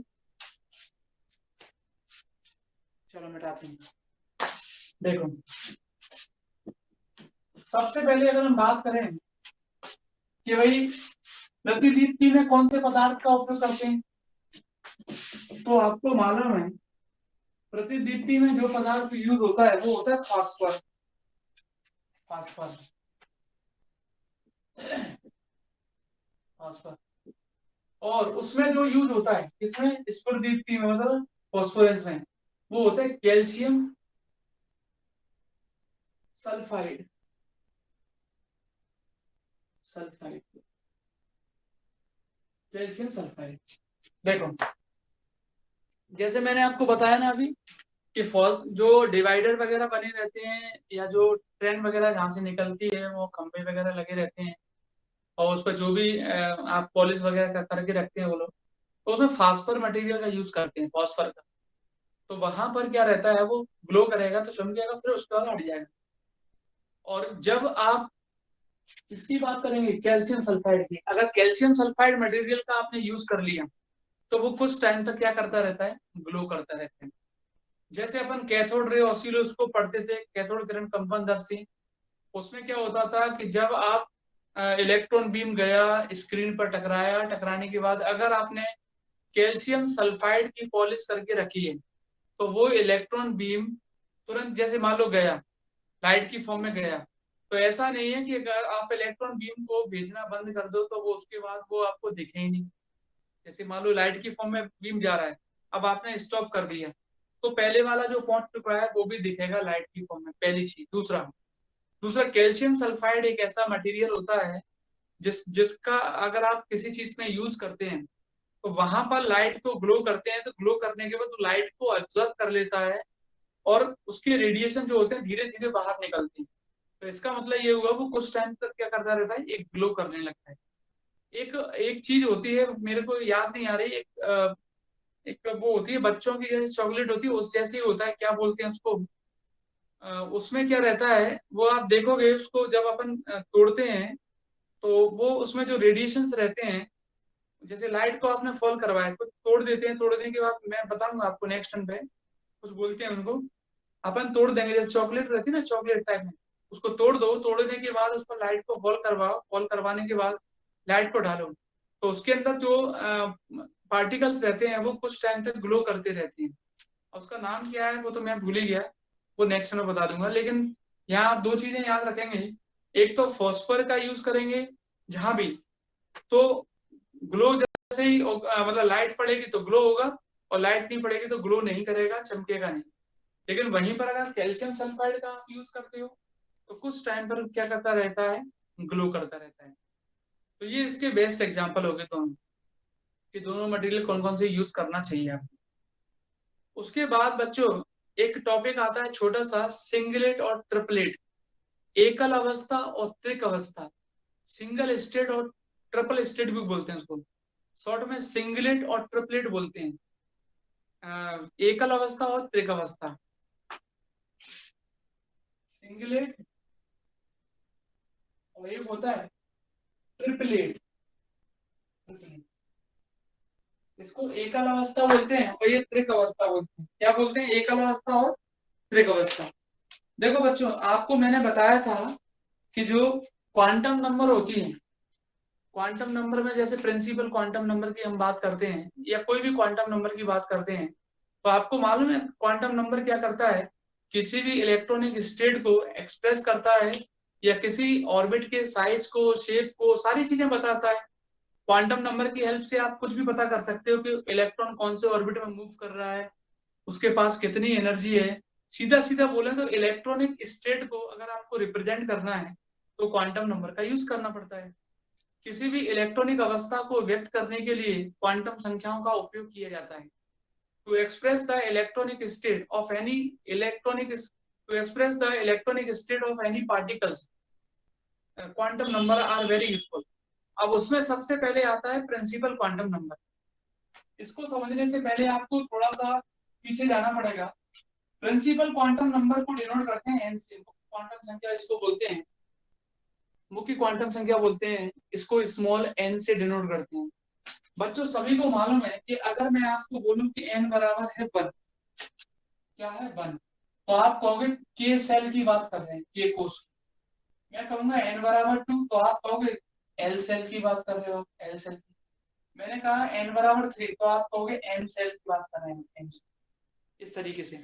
चलो मिटाते हैं। देखो, सबसे पहले अगर हम बात करें कि भाई प्रतिदीप्ति में कौन से पदार्थ का उपयोग करते हैं, तो आपको मालूम है प्रतिदीप्ति में जो पदार्थ यूज होता है वो होता है फास्फर। Phosphor, phosphor. और उसमें जो यूज होता है, इसमें स्फुरदीप्ति में, मतलब फास्फोरेंस में, वो होता है calcium sulphide. Sulphide, calcium sulphide. देखो, जैसे मैंने आपको बताया ना अभी कि फॉल जो डिवाइडर वगैरह बने रहते हैं, या जो ट्रेन वगैरह जहाँ से निकलती है, वो खंभे वगैरह लगे रहते हैं, और उस पर जो भी आप पॉलिश वगैरह करके रखते हैं वो लोग, तो उसमें फास्फर मटेरियल का यूज करते हैं, फॉस्फर का। तो वहां पर क्या रहता है, वो ग्लो करेगा तो चमकेगा, फिर उसके बाद हट जाएगा। और जब आप इसकी बात करेंगे कैल्शियम सल्फाइड की, अगर कैल्शियम सल्फाइड मटेरियल का आपने यूज कर लिया, तो वो कुछ टाइम तक क्या करता रहता है, ग्लो करता रहता है। जैसे अपन कैथोड रे ऑसिलोस्कोप पढ़ते थे, कैथोड किरण कंपन दर्शी, उसमें क्या होता था कि जब आप इलेक्ट्रॉन बीम गया, स्क्रीन पर टकराया, टकराने के बाद अगर आपने कैल्शियम सल्फाइड की पॉलिश करके रखी है, तो वो इलेक्ट्रॉन बीम तुरंत, जैसे मान लो गया, लाइट की फॉर्म में गया, तो ऐसा नहीं है कि अगर आप इलेक्ट्रॉन बीम को भेजना बंद कर दो तो वो उसके बाद वो आपको दिखे ही नहीं। जैसे मान लो लाइट की फॉर्म में बीम जा रहा है, अब आपने स्टॉप कर दिया, तो पहले वाला जो पॉइंट टुकड़ा है वो भी दिखेगा लाइट की फॉर्म में, पहली चीज। दूसरा, कैल्शियम सल्फाइड एक ऐसा मटेरियल होता है जिसका अगर आप किसी चीज में यूज करते हैं, तो वहां पर लाइट को ग्लो करते हैं, तो ग्लो करने के बाद तो लाइट को ऑब्जर्व कर लेता है, और उसके रेडिएशन जो होते हैं धीरे धीरे बाहर निकलते हैं। तो इसका मतलब ये हुआ, वो कुछ टाइम तक क्या करता रहता है, एक ग्लो करने लगता है। एक एक चीज होती है, मेरे को याद नहीं आ रही, एक वो होती है बच्चों की, जैसे चॉकलेट होती है उस जैसे ही होता है, क्या बोलते हैं उसको, उसमें क्या रहता है, वो आप देखोगे उसको जब अपन तोड़ते हैं, तो वो उसमें जो रेडिएशंस रहते हैं, जैसे लाइट को आपने फॉल करवाया, कुछ तोड़ देते हैं, तोड़ने के बाद मैं बताऊंगा आपको नेक्स्ट टाइम पे, कुछ बोलते हैं उनको, अपन तोड़ देंगे, जैसे चॉकलेट रहती है ना, चॉकलेट टाइप में, उसको तोड़ दो, तोड़ने के बाद उस पर लाइट को फॉल करवाओ, फॉल करवाने के बाद लाइट को डालो, तो उसके अंदर जो पार्टिकल्स रहते हैं वो कुछ टाइम तक ग्लो करते रहते हैं। और उसका नाम क्या है वो तो मैं भूल ही गया, वो नेक्स्ट में बता दूंगा। लेकिन यहाँ आप दो चीजें याद रखेंगे, एक तो फॉस्फर का यूज करेंगे जहां भी, तो ग्लो जैसे ही मतलब लाइट पड़ेगी तो ग्लो होगा, और लाइट नहीं पड़ेगी तो ग्लो नहीं करेगा, चमकेगा नहीं। लेकिन वहीं पर अगर कैल्शियम सल्फाइड का आप यूज करते हो, तो कुछ टाइम पर क्या करता रहता है, ग्लो करता रहता है। तो ये इसके बेस्ट एग्जाम्पल हो गए दोनों। कि दोनों मटेरियल कौन कौन से यूज करना चाहिए आपको। उसके बाद बच्चों एक टॉपिक आता है छोटा सा, सिंगलेट और ट्रिपलेट, एकल अवस्था और त्रिक अवस्था, सिंगल स्टेट और ट्रिपल स्टेट भी बोलते हैं उसको, शॉर्ट में सिंगलेट और ट्रिपलेट बोलते हैं, एकल अवस्था और त्रिक अवस्था। सिंगलेट और एक होता है ट्रिपलेट, इसको एकल अवस्था बोलते हैं और ये त्रिक अवस्था बोलते हैं। क्या बोलते हैं? एकल अवस्था और त्रिक अवस्था। देखो बच्चों, आपको मैंने बताया था कि जो क्वांटम नंबर होती है, क्वांटम नंबर में जैसे प्रिंसिपल क्वांटम नंबर की हम बात करते हैं या कोई भी क्वांटम नंबर की बात करते हैं, तो आपको मालूम है क्वांटम नंबर क्या करता है? किसी भी इलेक्ट्रॉनिक स्टेट को एक्सप्रेस करता है या किसी ऑर्बिट के साइज को, शेप को, सारी चीजें बताता है। क्वांटम नंबर की हेल्प से आप कुछ भी पता कर सकते हो कि इलेक्ट्रॉन कौन से ऑर्बिट में मूव कर रहा है, उसके पास कितनी एनर्जी है। सीधा सीधा बोले तो इलेक्ट्रॉनिक स्टेट को अगर आपको रिप्रेजेंट करना है तो क्वांटम नंबर का यूज करना पड़ता है। किसी भी इलेक्ट्रॉनिक अवस्था को व्यक्त करने के लिए क्वांटम संख्याओं का उपयोग किया जाता है। To express the electronic state of any particles, quantum number are very useful. अब उसमें सबसे पहले आता है प्रिंसिपल क्वांटम नंबर। इसको समझने से पहले आपको थोड़ा सा पीछे जाना पड़ेगा। प्रिंसिपल क्वांटम नंबर को डिनोट करते हैं एन से, क्वांटम संख्या इसको बोलते हैं, मुख्य क्वांटम संख्या बोलते हैं इसको, स्मॉल एन से डिनोट करते हैं। बच्चों सभी को मालूम है कि अगर मैं आपको बोलूं कि एन बराबर है 1, क्या है 1, तो आप कहोगे के सेल की बात कर रहे हैं, के कोष। मैं कहूंगा एन बराबर 2, तो आप कहोगे एल सेल की बात कर रहे हो, एल सेल की। मैंने कहा एन बराबर 3, तो आप कहोगे एम सेल की बात कर रहे हैं, एम सेल। इस तरीके से।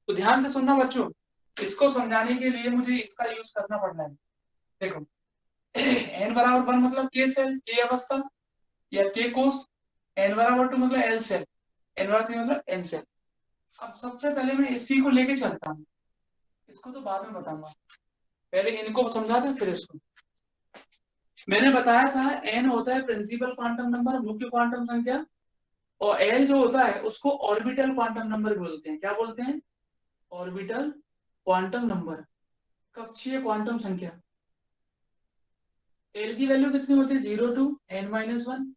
तो ध्यान से सुनना बच्चों, इसको समझाने के लिए मुझे इसका यूज करना पड़ना है। देखो एन बराबर 1 मतलब के सेल, के अवस्था या के कोष, एन बराबर 2 मतलब एल सेल, एन बराबर 3 मतलब एन सेल। अब सबसे पहले मैं इसी को लेके चलता हूँ, इसको तो बाद में बताऊंगा, पहले इनको समझा दें फिर इसको। मैंने बताया था एन होता है प्रिंसिपल क्वांटम नंबर, मुख्य क्वांटम संख्या, और एल जो होता है उसको ऑर्बिटल क्वांटम नंबर बोलते हैं। क्या बोलते हैं? ऑर्बिटल क्वांटम नंबर, कक्षीय क्वांटम संख्या। एल की वैल्यू कितनी होती है? 0 टू n-1,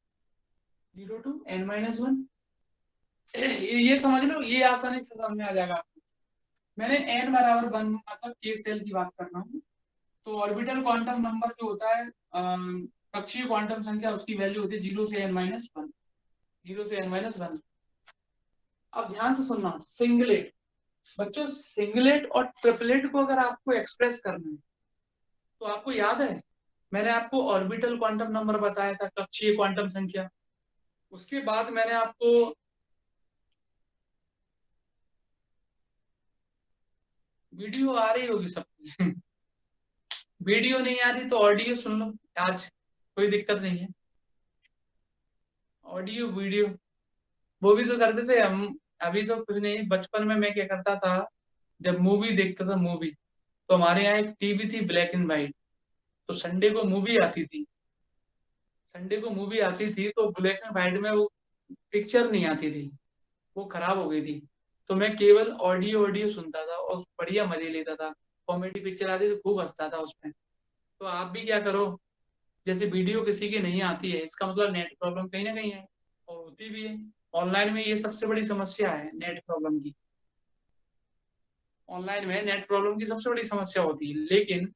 0 टू n-1। ये समझ लो, ये आसानी से समझ में आ जाएगा आपको। मैंने n बराबर 1 मतलब के सेल की बात कर रहा हूँ, तो ऑर्बिटल क्वांटम नंबर जो होता है, कक्षीय क्वांटम संख्या, उसकी वैल्यू होती है 0 से n-1, 0 से n-1। अब ध्यान से सुनना, सिंगलेट। बच्चों सिंगलेट और ट्रिपलेट को अगर आपको एक्सप्रेस करना है तो आपको याद है मैंने आपको ऑर्बिटल क्वांटम नंबर बताया था, कक्षीय क्वांटम संख्या। उसके बाद मैंने आपको वीडियो आ रही होगी सबकी वीडियो नहीं आ रही तो ऑडियो सुन लो, आज कोई दिक्कत नहीं है। ऑडियो वीडियो वो भी तो करते थे हम। अभी तो कुछ नहीं, बचपन में मैं क्या करता था, जब मूवी देखता था, मूवी, तो हमारे यहाँ एक टीवी थी ब्लैक एंड व्हाइट, तो संडे को मूवी आती थी, संडे को मूवी आती थी तो ब्लैक एंड व्हाइट में वो पिक्चर नहीं आती थी, वो खराब हो गई थी। तो मैं केवल ऑडियो ऑडियो सुनता था और बढ़िया मजे लेता था। कॉमेडी पिक्चर आती थी, खूब हंसता था उसमें। तो आप भी क्या करो, जैसे वीडियो किसी की नहीं आती है इसका मतलब नेट प्रॉब्लम कहीं ना कहीं है, और होती भी है। ऑनलाइन में ये सबसे बड़ी समस्या है, नेट प्रॉब्लम की। ऑनलाइन में नेट प्रॉब्लम की सबसे बड़ी समस्या होती है, लेकिन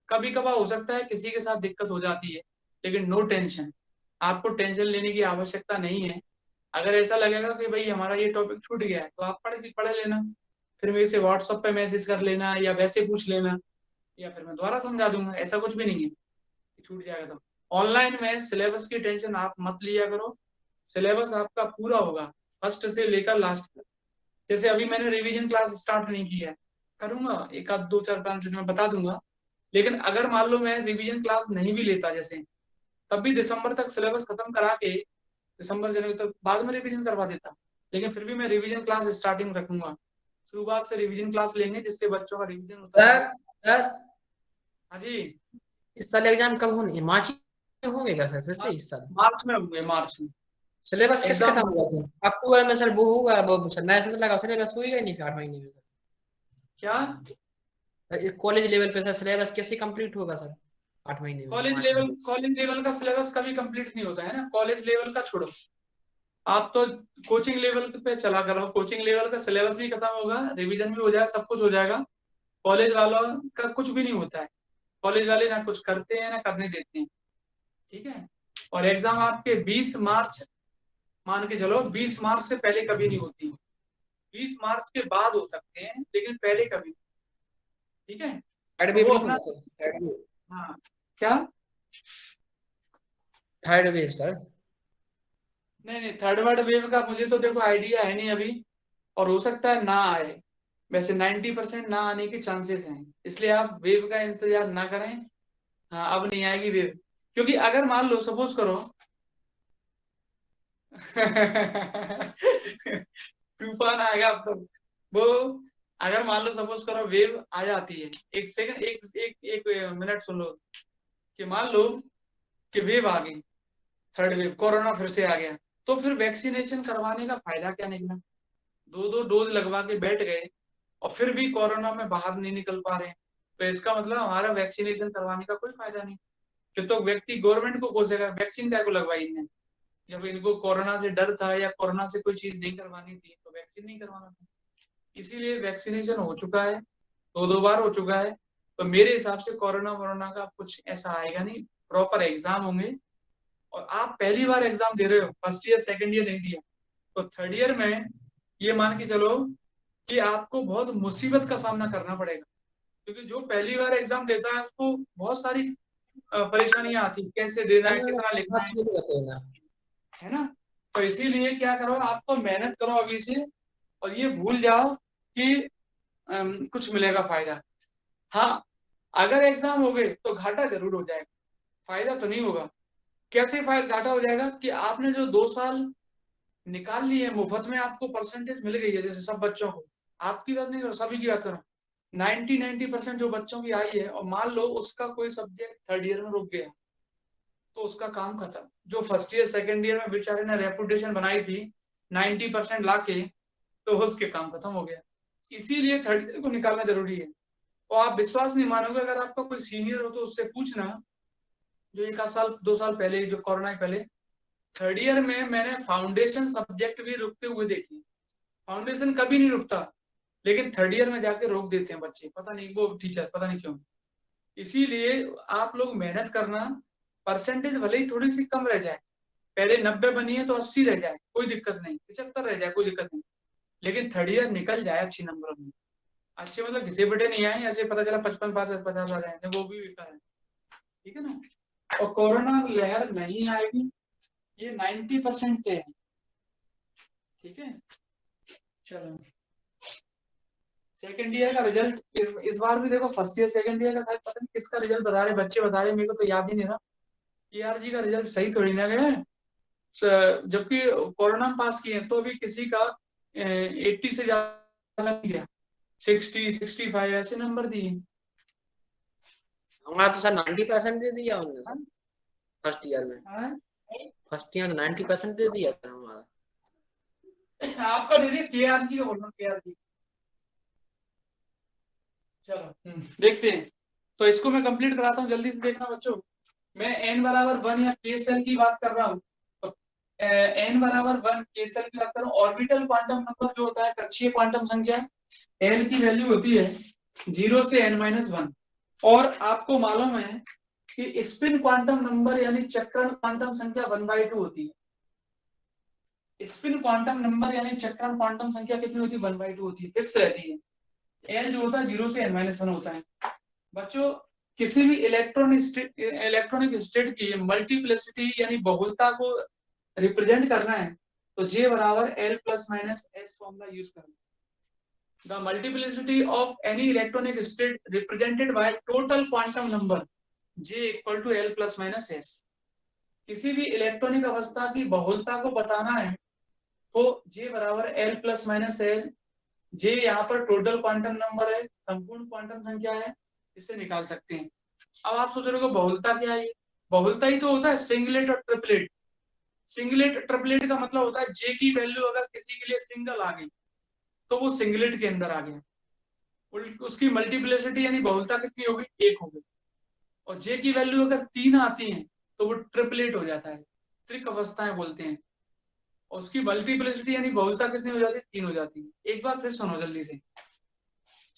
कभी कभार हो सकता है किसी के साथ दिक्कत हो जाती है, लेकिन नो टेंशन, आपको टेंशन लेने की आवश्यकता नहीं है। अगर ऐसा लगेगा कि भाई हमारा ये टॉपिक छूट गया है तो आप पढ़ लेना, फिर मेरे से व्हाट्सएप पे मैसेज कर लेना या वैसे पूछ लेना, या फिर मैं दोबारा समझा दूंगा, ऐसा कुछ भी नहीं है कि छूट जाएगा। तो ऑनलाइन में सिलेबस की टेंशन आप मत लिया करो, सिलेबस आपका पूरा होगा फर्स्ट से लेकर लास्ट तक। जैसे अभी मैंने रिवीजन क्लास स्टार्ट नहीं की है, करूंगा एक आध 2 4 5 दिन में बता दूंगा। लेकिन अगर मान लो मैं रिवीजन क्लास नहीं भी लेता जैसे, तब भी दिसंबर तक सिलेबस खत्म करा के, दिसंबर जनवरी तक बाद में रिवीजन करवा देता। लेकिन फिर भी मैं रिवीजन क्लास स्टार्टिंग रखूंगा, शुरुआत से रिवीजन क्लास लेंगे जिससे बच्चों का रिवीजन होता है। सर सर हाँ जी, इस साल एग्जाम कब होने हैं? मार्च में होंगे क्या सर फिर से इस साल? मार्च में होंगे, मार्च में। सिलेबस किस एग्जाम खत्म हुआ सर? अक्टूबर में सर वो होगा, वो सर नया सेमेस्टर लगा, सिलेबस होएगा ही नहीं फिर 8 महीने में क्या सर। कॉलेज लेवल पे सर सिलेबस कैसे कंप्लीट होगा सर 8 महीने में, 5 महीने? कॉलेज लेवल का सिलेबस कभी कंप्लीट नहीं होता है ना। कॉलेज लेवल का छोड़ो, आप तो कोचिंग लेवल पे चला करो। कोचिंग लेवल का सिलेबस भी खत्म होगा, रिवीजन भी हो जाएगा, सब कुछ हो जाएगा। कॉलेज वालों का कुछ भी नहीं होता है। कॉलेज वाले ना कुछ करते हैं ना करने देते हैं, ठीक है। और एग्जाम आपके 20 मार्च, मान के चलो 20 मार्च से पहले कभी नहीं होती। 20 मार्च के बाद हो सकते हैं लेकिन पहले कभी नहीं, ठीक है। थर्ड तो वेव वो नहीं अपना, होगा सर? Third wave? हाँ क्या, थर्ड वेव सर? नहीं नहीं थर्ड वर्ड वेव का मुझे तो देखो आइडिया है नहीं अभी, और हो सकता है ना आए। वैसे 90% ना आने के चांसेस हैं, इसलिए आप वेव का इंतजार ना करें। हाँ अब नहीं आएगी वेव, क्योंकि अगर मान लो सपोज करो तूफान आएगा अब तो। वो अगर मान लो सपोज करो वेव आ जाती है, एक सेकंड, एक मिनट सुन लो, कि मान लो कि वेव आ गई, थर्ड वेव, कोरोना फिर से आ गया, तो फिर वैक्सीनेशन करवाने का फायदा क्या निकला? दो दो डोज लगवा के बैठ गए और फिर भी कोरोना में बाहर नहीं निकल पा रहे हैं, तो इसका मतलब हमारा वैक्सीनेशन करवाने का कोई फायदा नहीं। फिर तो व्यक्ति गवर्नमेंट को कोसेगा, वैक्सीन क्या को लगवाई इनने, जब इनको कोरोना से डर था या कोरोना से कोई चीज नहीं करवानी थी तो वैक्सीन नहीं करवाना था। इसीलिए वैक्सीनेशन हो चुका है, दो दो बार हो चुका है, तो मेरे हिसाब से कोरोना वोरोना का कुछ ऐसा आएगा नहीं। प्रॉपर एग्जाम होंगे। और आप पहली बार एग्जाम दे रहे हो, फर्स्ट ईयर सेकंड ईयर नहीं दिया, तो थर्ड ईयर में ये मान के चलो कि आपको बहुत मुसीबत का सामना करना पड़ेगा, क्योंकि जो पहली बार एग्जाम देता है उसको बहुत सारी परेशानियां आती, कैसे देना है, कितना लिखना बात ये बताइएगा। है ना। तो इसीलिए क्या करो, आपको मेहनत करो अभी से, और ये भूल जाओ कि कुछ मिलेगा फायदा। हाँ अगर एग्जाम हो गए तो घाटा जरूर हो जाएगा, फायदा तो नहीं होगा। कैसे फायदा घाटा हो जाएगा कि आपने जो 2 साल निकाल लिए मुफ्त में, आपको परसेंटेज मिल गई है, जैसे सब बच्चों को, आपकी बात नहीं करो सभी की बात करो, 90% जो बच्चों की आई है, और मान लो उसका कोई सब्जेक्ट थर्ड ईयर में रुक गया, तो उसका काम खत्म। जो फर्स्ट ईयर सेकंड ईयर में बेचारे ने रेपुटेशन बनाई थी 90% लाके, तो उसके काम खत्म हो गया। इसीलिए थर्ड ईयर को निकालना जरूरी है। और आप विश्वास नहीं मानोगे, अगर आपका कोई सीनियर हो तो उससे पूछना, जो 1 साल 2 साल पहले, जो कोरोना के पहले, थर्ड ईयर में मैंने फाउंडेशन सब्जेक्ट भी रुकते हुए देखी। फाउंडेशन कभी नहीं रुकता, लेकिन थर्ड ईयर में जाके रोक देते हैं बच्चे, पता नहीं वो टीचर, पता नहीं क्यों। इसीलिए आप लोग मेहनत करना, परसेंटेज भले ही थोड़ी सी कम रह जाए, पहले 90 बनी है तो 80 रह जाए कोई दिक्कत नहीं, 75 रह जाए कोई दिक्कत नहीं, लेकिन थर्ड ईयर निकल जाए अच्छी नंबर में। अच्छे मतलब घिसे पिटे नहीं आए, ऐसे पता चला 55 50 आ जाए, वो भी बेकार है, ठीक है ना। और कोरोना लहर नहीं आएगी, ये 90% पे है, ठीक है। चलो सेकंड ईयर का रिजल्ट इस बार भी देखो, फर्स्ट ईयर सेकंड ईयर का शायद पता नहीं किसका रिजल्ट बता रहे, बच्चे बता रहे, मेरे को तो याद ही नहीं रहा। जी का रिजल्ट सही थोड़ी ना गया है, जबकि कोरोना में पास किए हैं, तो अभी किसी का 80 से ज्यादा नहीं गया, 60 65 ऐसे नंबर दिए। हमारा तो सर 90% दे दिया उन्होंने हाँ? सर फर्स्ट ईयर में। हाँ? फर्स्ट ईयर तो 90% दे दिया सर हमारा। आपका दे दिया, KRG का बोल रहा हूँ, KRG। चलो देखते हैं, तो इसको मैं कंप्लीट कराता हूँ, जल्दी से देखना बच्चों। मैं n=1 या k सेल की बात कर रहा हूँ, तो n=1 k सेल की बात कर रहा हूँ। ऑर्बिटल क्वांटम नंबर जो होता है, कक्षीय क्वांटम संख्या, n की वैल्यू होती है 0 से n-1। और आपको मालूम है कि स्पिन क्वांटम नंबर यानी चक्रण क्वांटम संख्या 1/2 होती है। स्पिन क्वांटम नंबर यानी चक्रण क्वांटम संख्या कितनी होती है? 1/2 होती है, फिक्स रहती है। n जो होता है 0 से n-1 होता है। बच्चों किसी भी इलेक्ट्रॉनिक स्टेट की मल्टीप्लिसिटी यानी बहुलता को रिप्रेजेंट करना है, तो J बराबर L plus minus S formula use करना। The multiplicity of any electronic state represented by total quantum number J equal to L plus minus S। किसी भी इलेक्ट्रॉनिक अवस्था की बहुलता को बताना है, तो J बराबर L plus minus L। J यहाँ पर टोटल क्वांटम नंबर है, संपूर्ण क्वांटम संख्या है, इसे निकाल सकते हैं। अब आप सोच रहे हो बहुलता क्या है? बहुलता ही तो होता है सिंगलेट और ट्रिपलेट। सिंगलेट ट्रिपलेट का मतलब होता है जे की वैल्यू अगर किसी के लिए सिंगल आ गई तो वो सिंगलेट के अंदर आ गया, उसकी मल्टीप्लिसिटी यानी बहुलता कितनी होगी, 1 होगी। और जे की वैल्यू अगर 3 आती है तो वो ट्रिपलेट हो जाता है, त्रिक अवस्थाएं बोलते हैं। और उसकी मल्टीप्लिसिटी यानी बहुलता कितनी हो जाती है, 3 हो जाती है। एक बार फिर सुनो जल्दी से,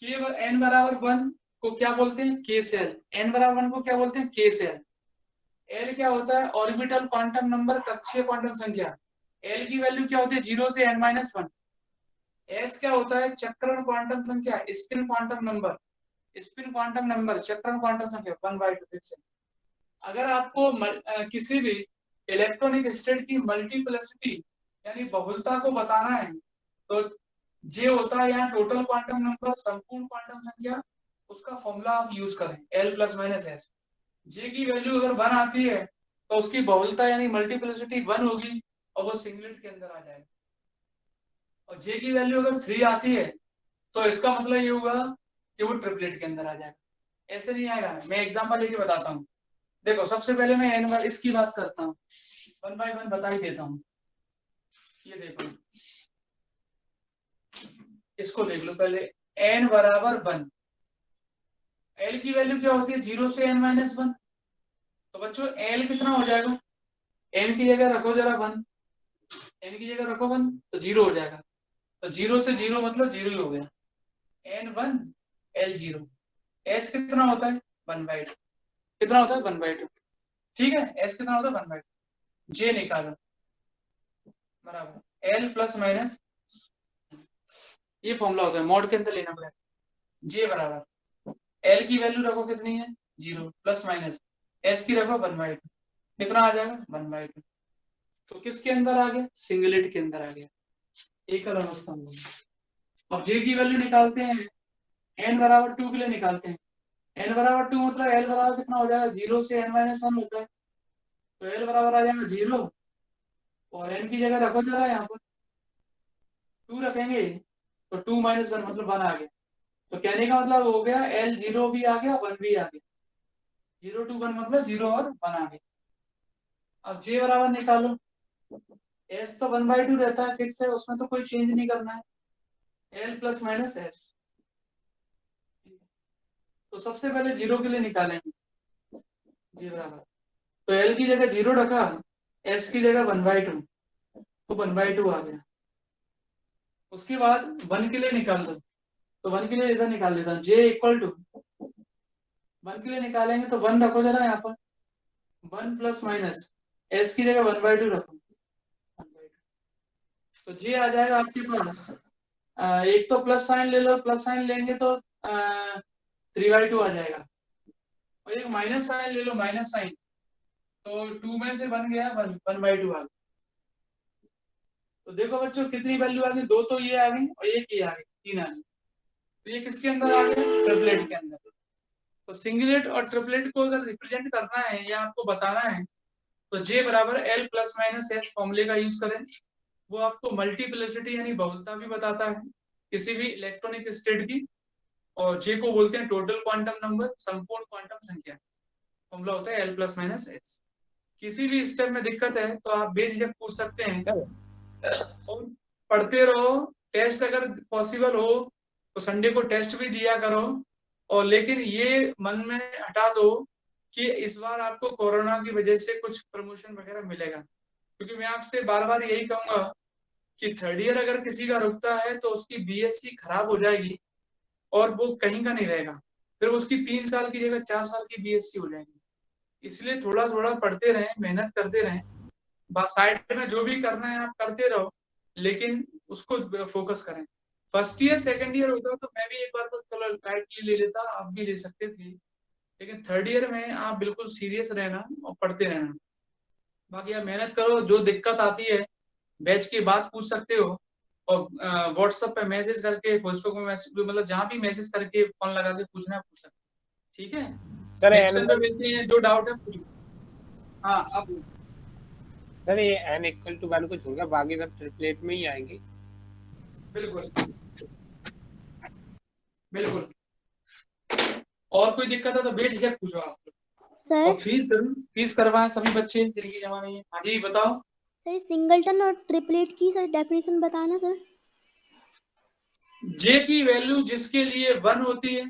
केवल n बराबर 1 को क्या बोलते हैं, के सेल। n बराबर 1 को क्या बोलते हैं, के सेल। L क्या होता है, ऑर्बिटल क्वांटम नंबर, कक्षीय क्वांटम संख्या। L की वैल्यू क्या होती है, 0 से n-1। S क्या होता है, चक्रण क्वांटम संख्या, spin quantum number, spin quantum number, चक्रण क्वांटम संख्या 1/2। अगर आपको किसी भी इलेक्ट्रॉनिक स्टेट की मल्टीप्लिसिटी यानी बहुलता को बताना है तो जे होता है यहाँ टोटल क्वांटम नंबर, संपूर्ण क्वांटम संख्या, उसका फॉर्मूला आप यूज करें L + -S। जे की वैल्यू अगर 1 आती है तो उसकी बहुलता यानी मल्टीप्लिसिटी 1 होगी और वो सिंगलेट के अंदर आ जाएगा। और जे की वैल्यू अगर 3 आती है तो इसका मतलब ये होगा कि वो ट्रिपलेट के अंदर आ जाएगा। ऐसे नहीं आएगा, मैं एग्जांपल लेके बताता हूँ। देखो सबसे पहले मैं n बार इसकी बात करता हूँ, 1 बाय 1 बता ही देता हूँ। ये देखो, इसको देख लो पहले, n बराबर 1। L की वैल्यू क्या होती है, 0 से n-1। तो बच्चों L कितना हो जाएगा, n की जगह रखो जरा 1, n की जगह रखो 1 तो 0 हो जाएगा। तो 0 से 0 मतलब 0 ही हो गया, n1 L0। s कितना होता है, 1/2। कितना होता है, 1/2। ठीक है, s कितना होता है, 1/2। j निकालो, बराबर L + ये फॉर्मूला होता है, मॉड के अंदर लेना पड़ेगा। j बराबर L की वैल्यू रखो कितनी है, 0 ± s की रखो 1/2। कितना आ जाएगा, 1/2। तो किसके अंदर आ गया, सिंगलेट के अंदर आ गया, एकल अवस्था में। अब j की वैल्यू निकालते हैं, n बराबर 2 के लिए निकालते हैं। n बराबर 2 मतलब L बराबर कितना हो जाएगा, 0 से n-1 होता है। तो L बराबर आ जाएगा 0 और n की जगह रखो जरा यहाँ पर 2 रखेंगे तो 2 - 1 मतलब 1 आ गया। तो कहने का मतलब हो गया L0 भी आ गया, 1 भी आ गया। 0 to 1 मतलब 0 और 1 आ गया। अब j बराबर निकालो, s तो 1/2 रहता है, फिक्स है, उसमें तो कोई चेंज नहीं करना है। L + -S। तो सबसे पहले 0 के लिए निकालेंगे, j बराबर, तो L की जगह 0 रखा, S की जगह 1/2, तो 1/2 आ गया। उसके बाद 1 के लिए निकाल दो, तो 1 के लिए इधर निकाल देता हूँ, j = 1 के लिए निकालेंगे तो 1 रखो जरा यहाँ पर, 1 ± s की जगह 1/2 रखो, 1/2। तो j आ जाएगा आपके पास, एक तो प्लस साइन ले लो, प्लस साइन लेंगे तो 3/2 आ जाएगा, और एक माइनस साइन ले लो, माइनस साइन, तो 2 में से बन गया 1/2 आ गया। तो देखो बच्चों कितनी वैल्यू आ गई, 2 तो ये आ गई और एक ये आ गई, 3 आ गई। तो ये किसके अंदर आ गया, ट्रिपलेट के अंदर। तो सिंगलेट और ट्रिपलेट को अगर रिप्रेजेंट करना है या आपको बताना है तो j बराबर L + -S फॉर्मूले का यूज करें। वो आपको मल्टीप्लिसिटी यानी बहुलता भी बताता है किसी भी इलेक्ट्रॉनिक स्टेट की। और j को बोलते हैं टोटल क्वांटम नंबर, संपूर्ण क्वांटम संख्या। फॉर्मूला होता है L + -S। किसी भी स्टेप में दिक्कत है तो आप बेझिझक पूछ सकते हैं और पढ़ते रहो। टेस्ट अगर पॉसिबल हो तो संडे को टेस्ट भी दिया करो। और लेकिन ये मन में हटा दो कि इस बार आपको कोरोना की वजह से कुछ प्रमोशन वगैरह मिलेगा, क्योंकि मैं आपसे बार बार यही कहूंगा कि 3rd ईयर अगर किसी का रुकता है तो उसकी बीएससी खराब हो जाएगी और वो कहीं का नहीं रहेगा, फिर उसकी 3 साल की जगह 4 साल की बीएससी हो जाएगी। इसलिए थोड़ा थोड़ा पढ़ते रहें, मेहनत करते रहें, साइड में जो भी करना है आप करते रहो, लेकिन उसको फोकस करें। 1st ईयर 2nd ईयर होता तो मैं भी एक बार तो चलो लाइटली ले लेता, आप भी ले सकते थे, लेकिन 3rd ईयर में आप बिल्कुल सीरियस रहना और पढ़ते रहना। बाकी आप मेहनत करो, जो दिक्कत आती है बैच की बात पूछ सकते हो, और व्हाट्सएप पे मैसेज करके, फेसबुक में मैसेज, मतलब जहाँ भी मैसेज करके फोन लगा के पूछना पूछ सकते हो। ठीक है, सर नेक्स्ट n टाइम पे मिलते हैं, जो डाउट है पूछो। हाँ अब सर ये n = 1 को छोड़कर बाकी सब ट्रिपलेट में ही आएंगे। बिल्कुल बिल्कुल, और कोई दिक्कत है तो बेझिझक पूछो आप। और सर फीस करवाएं सभी बच्चे जिनकी जमा नहीं है। हाँ जी बताओ। सर सिंगलटन और ट्रिपलेट की सर डेफिनेशन बताना सर। जे की वैल्यू जिसके लिए 1 होती है,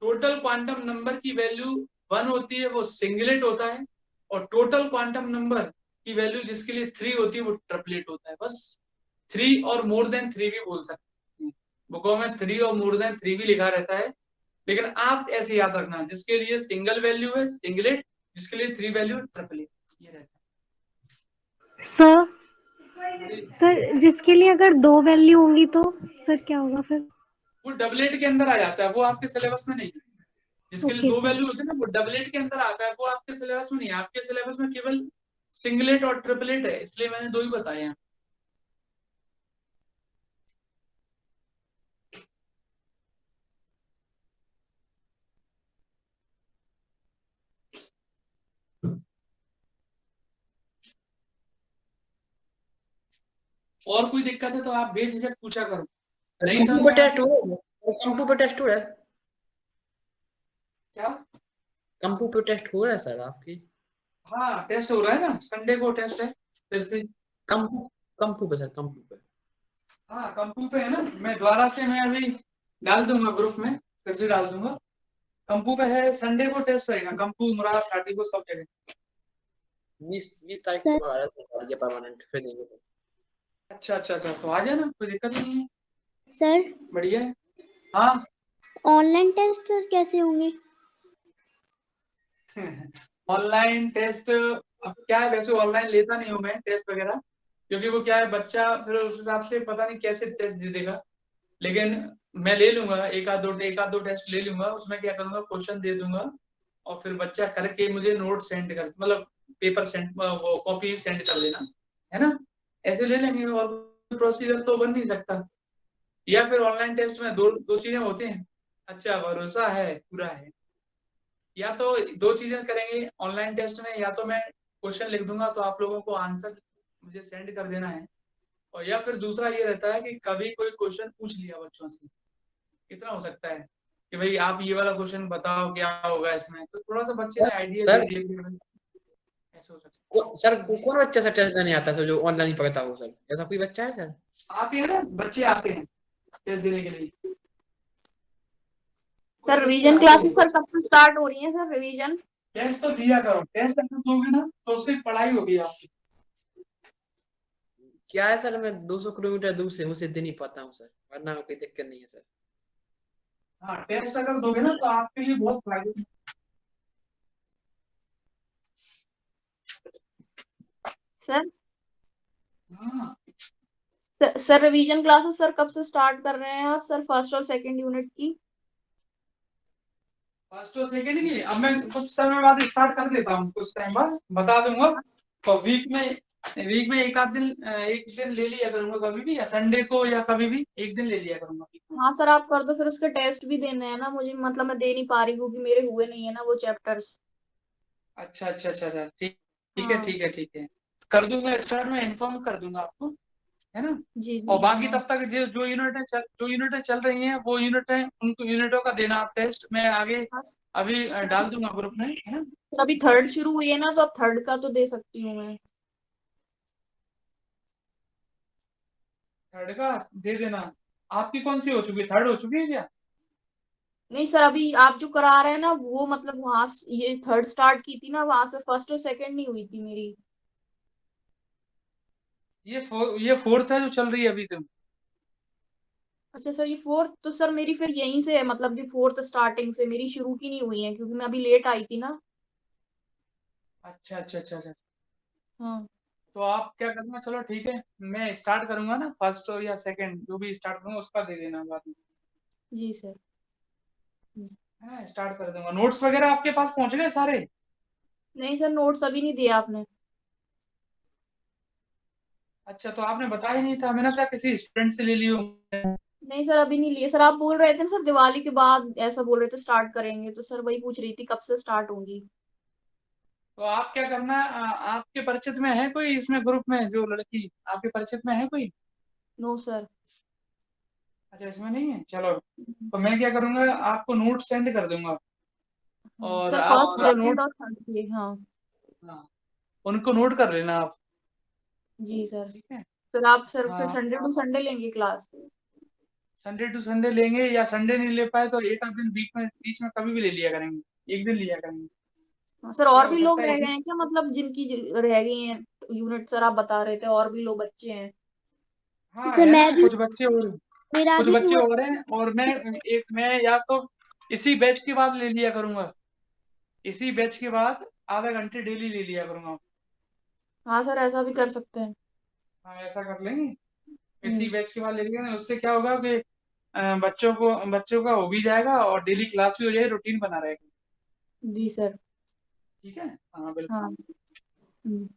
टोटल क्वांटम नंबर की वैल्यू 1 होती है, वो सिंगलेट होता है, और टोटल क्वांटम नंबर की वैल्यू जिसके लिए 3 होती है वो ट्रिपलेट होता है। बस 3 और मोर देन 3 भी बोल सकते हैं, बुकों में 3 और मोर देन 3 भी लिखा रहता है, लेकिन आप ऐसे याद रखना, जिसके लिए सिंगल वैल्यू है सिंगलेट, जिसके लिए 3 वैल्यू ट्रिपलेट, ये रहता सर है। सर जिसके लिए अगर 2 वैल्यू होंगी तो सर क्या होगा फिर? वो डबलेट के अंदर आ जाता है, वो आपके सिलेबस में नहीं है। जिसके लिए ओके 2 सर। वैल्यू होते हैं ना, वो डबलेट के अंदर आता है, वो आपके सिलेबस में नहीं है। आपके सिलेबस में केवल सिंगलेट और ट्रिपलेट है, इसलिए मैंने 2 ही बताए हैं। और कोई दिक्कत है तो आप बेझिझक पूछा करो, नहीं समझ कंप्यूटर में टेस्ट हो रहा है, कंप्यूटर टेस्ट हो रहा है, क्या? कंप्यूटर टेस्ट हो रहा है सर आपकी? हाँ टेस्ट हो रहा है ना, संडे को टेस्ट है फिर से। कंपू कंपू पे सर, कंपू पे। हाँ कंपू पे है ना, मैं दोबारा से मैं अभी डाल दूंगा ग्रुप में, फिर से डाल दूंगा। कंपू पे है, संडे को टेस्ट रहेगा, कंपू मुराद घाटी को सब जगह। 20 तारीख सर को आ रहा है सर, परमानेंट फिर देंगे सर। अच्छा अच्छा अच्छा, तो आ जाना, कोई दिक्कत नहीं है, सर बढ़िया है। हाँ ऑनलाइन टेस्ट सर कैसे होंगे? ऑनलाइन टेस्ट, अब क्या है, वैसे ऑनलाइन लेता नहीं हूँ मैं टेस्ट वगैरह, क्योंकि वो क्या है, बच्चा फिर उस हिसाब से पता नहीं कैसे टेस्ट दे देगा। लेकिन मैं ले लूंगा, एक आध दो टेस्ट ले लूंगा, उसमें क्या करूंगा, क्वेश्चन दे दूंगा, और फिर बच्चा करके मुझे नोट सेंड कर, मतलब पेपर सेंड, वो कॉपी सेंड कर देना, है ना, ऐसे ले लेंगे, और प्रोसीजर तो बन नहीं सकता। या फिर ऑनलाइन टेस्ट में दो दो चीजें होती हैं, अच्छा भरोसा है पूरा है, या तो दो चीजें करेंगे ऑनलाइन टेस्ट में, या तो मैं क्वेश्चन लिख दूंगा तो आप लोगों को आंसर मुझे सेंड कर देना है, और या फिर दूसरा ये रहता है कि कभी कोई क्वेश्चन पूछ लिया बच्चों से, कितना हो सकता है कि भाई आप ये वाला क्वेश्चन बताओ क्या होगा इसमें, तो थोड़ा सा बच्चे ने आइडिया दे सर दिया कि भाई ऐसे हो सकता कौन बच्चा सर टेस्ट देने आता है सर, जो ऑनलाइन ही पढ़ता हो सर? ऐसा कोई बच्चा है सर? है। आते हैं ना बच्चे, आते हैं टेस्ट देने के लिए। सर रिवीजन क्लासेस सर कब से स्टार्ट हो रही हैं सर रिवीजन? टेस्ट तो दिया करो, टेस्ट अगर दोगे ना तो उससे पढ़ाई होगी आपकी। क्या है सर, मैं 200 किलोमीटर दूर से मुझे दे नहीं पाता हूँ सर, वरना कोई दिक्कत नहीं है सर। हाँ टेस्ट अगर दोगे ना तो आपके लिए बहुत फायदे। सर हाँ सर रिवीजन क्लासेस सर कब से स्टार्ट कर रहे हैं आप सर, फर्स्ट और सेकंड यूनिट की? फर्स्ट और सेकंड की अब मैं कुछ समय बाद स्टार्ट कर देता हूँ, कुछ टाइम बाद बता दूंगा। तो वीक में एक दिन ले लिया करूंगा, कभी भी, या संडे को, या कभी भी एक दिन ले लिया करूंगा। हाँ सर आप कर दो, फिर उसके टेस्ट भी देने हैं ना मुझे, मतलब मैं दे नहीं पा रही क्योंकि मेरे हुए नहीं है ना वो चैप्टर्स। अच्छा अच्छा अच्छा अच्छा, ठीक ठीक है हाँ ठीक है ठीक है, कर दूंगा स्टार्ट, में इन्फॉर्म कर दूंगा आपको, है ना। जी और जी बाकी हाँ। तब तक जो यूनिटें चल रही हैं वो यूनिटें, उनको यूनिटों का देना आप टेस्ट, मैं आगे हाँ अभी सर डाल दूंगा ग्रुप में, है ना। सर अभी थर्ड शुरू हुई है ना, तो अब थर्ड का तो दे सकती हूँ मैं। थर्ड का दे देना। आपकी कौन सी हो चुकी है, थर्ड हो चुकी है क्या? नहीं सर अभी आप जो करा रहे हैं ना वो मतलब वहां ये थर्ड स्टार्ट की थी ना, वहां से फर्स्ट और सेकंड नहीं हुई थी मेरी। ये फोर्थ है जो चल रही है अभी तो। अच्छा सर ये फोर्थ, तो सर मेरी फिर यहीं से है, मतलब ये फोर्थ स्टार्टिंग से मेरी शुरू की नहीं हुई है क्योंकि मैं अभी लेट आई थी ना। अच्छा अच्छा अच्छा अच्छा, हाँ तो आप क्या करना, चलो ठीक है, मैं स्टार्ट करूंगा ना, फर्स्ट या सेकंड जो भी स्टार्ट करूंगा उसका दे देना बाद में, जी सर। है ना, स्टार्ट कर दूंगा। नोट्स वगैरह आपके पास पहुंच गए सारे? नहीं सर नोट्स अभी नहीं दिया आपने। अच्छा, तो आपने बताया नहीं था, मैंने सोचा किसी स्टूडेंट से ले लियो। नहीं सर अभी नहीं लिए सर, आप बोल रहे थे ना सर दिवाली के बाद ऐसा बोल रहे थे स्टार्ट करेंगे, तो सर वही पूछ रही थी कब से स्टार्ट होंगी। तो आप क्या करना, आपके परिचित में है कोई इसमें ग्रुप में जो लड़की, आपके परिचित में है कोई? No sir. अच्छा इसमें नहीं है, चलो तो मैं क्या करूंगा, आपको नोट सेंड कर दूंगा, और सर आप फर्स्ट पूरा सेकंड नोट, और थर्ड के हाँ। हाँ, उनको नोट कर लेना आप, जी सर। ठीक है। फिर आप सर फिर हाँ संडे टू संडे लेंगे क्लास? संडे टू संडे लेंगे, या संडे नहीं ले पाए तो एक आध दिन वीक में बीच में कभी भी ले लिया करेंगे, एक दिन लिया करेंगे। हाँ, सर क्या और हो भी सकता लोग है रह एक गए दिन। हैं क्या, मतलब जिनकी रह गई हैं यूनिट? सर आप बता रहे थे और भी लोग बच्चे हैं। हाँ सर है मैं ना, भी, कुछ बच्चे और मेरा कुछ भी बच्चे हुआ। और हैं, और मैं या तो इसी बैच के बाद ले लिया करूंगा, इसी बैच के बाद आधा घंटे डेली ले लिया करूंगा। हाँ सर ऐसा भी कर सकते हैं। हाँ ऐसा कर लेंगे, इसी हम्म। बैच के बाद ले लेंगे। उससे क्या होगा कि बच्चों का हो भी जाएगा और डेली क्लास भी हो जाएगी, रूटीन बना रहेगा। जी सर। ठीक है, हाँ बिल्कुल। हाँ। हम्म।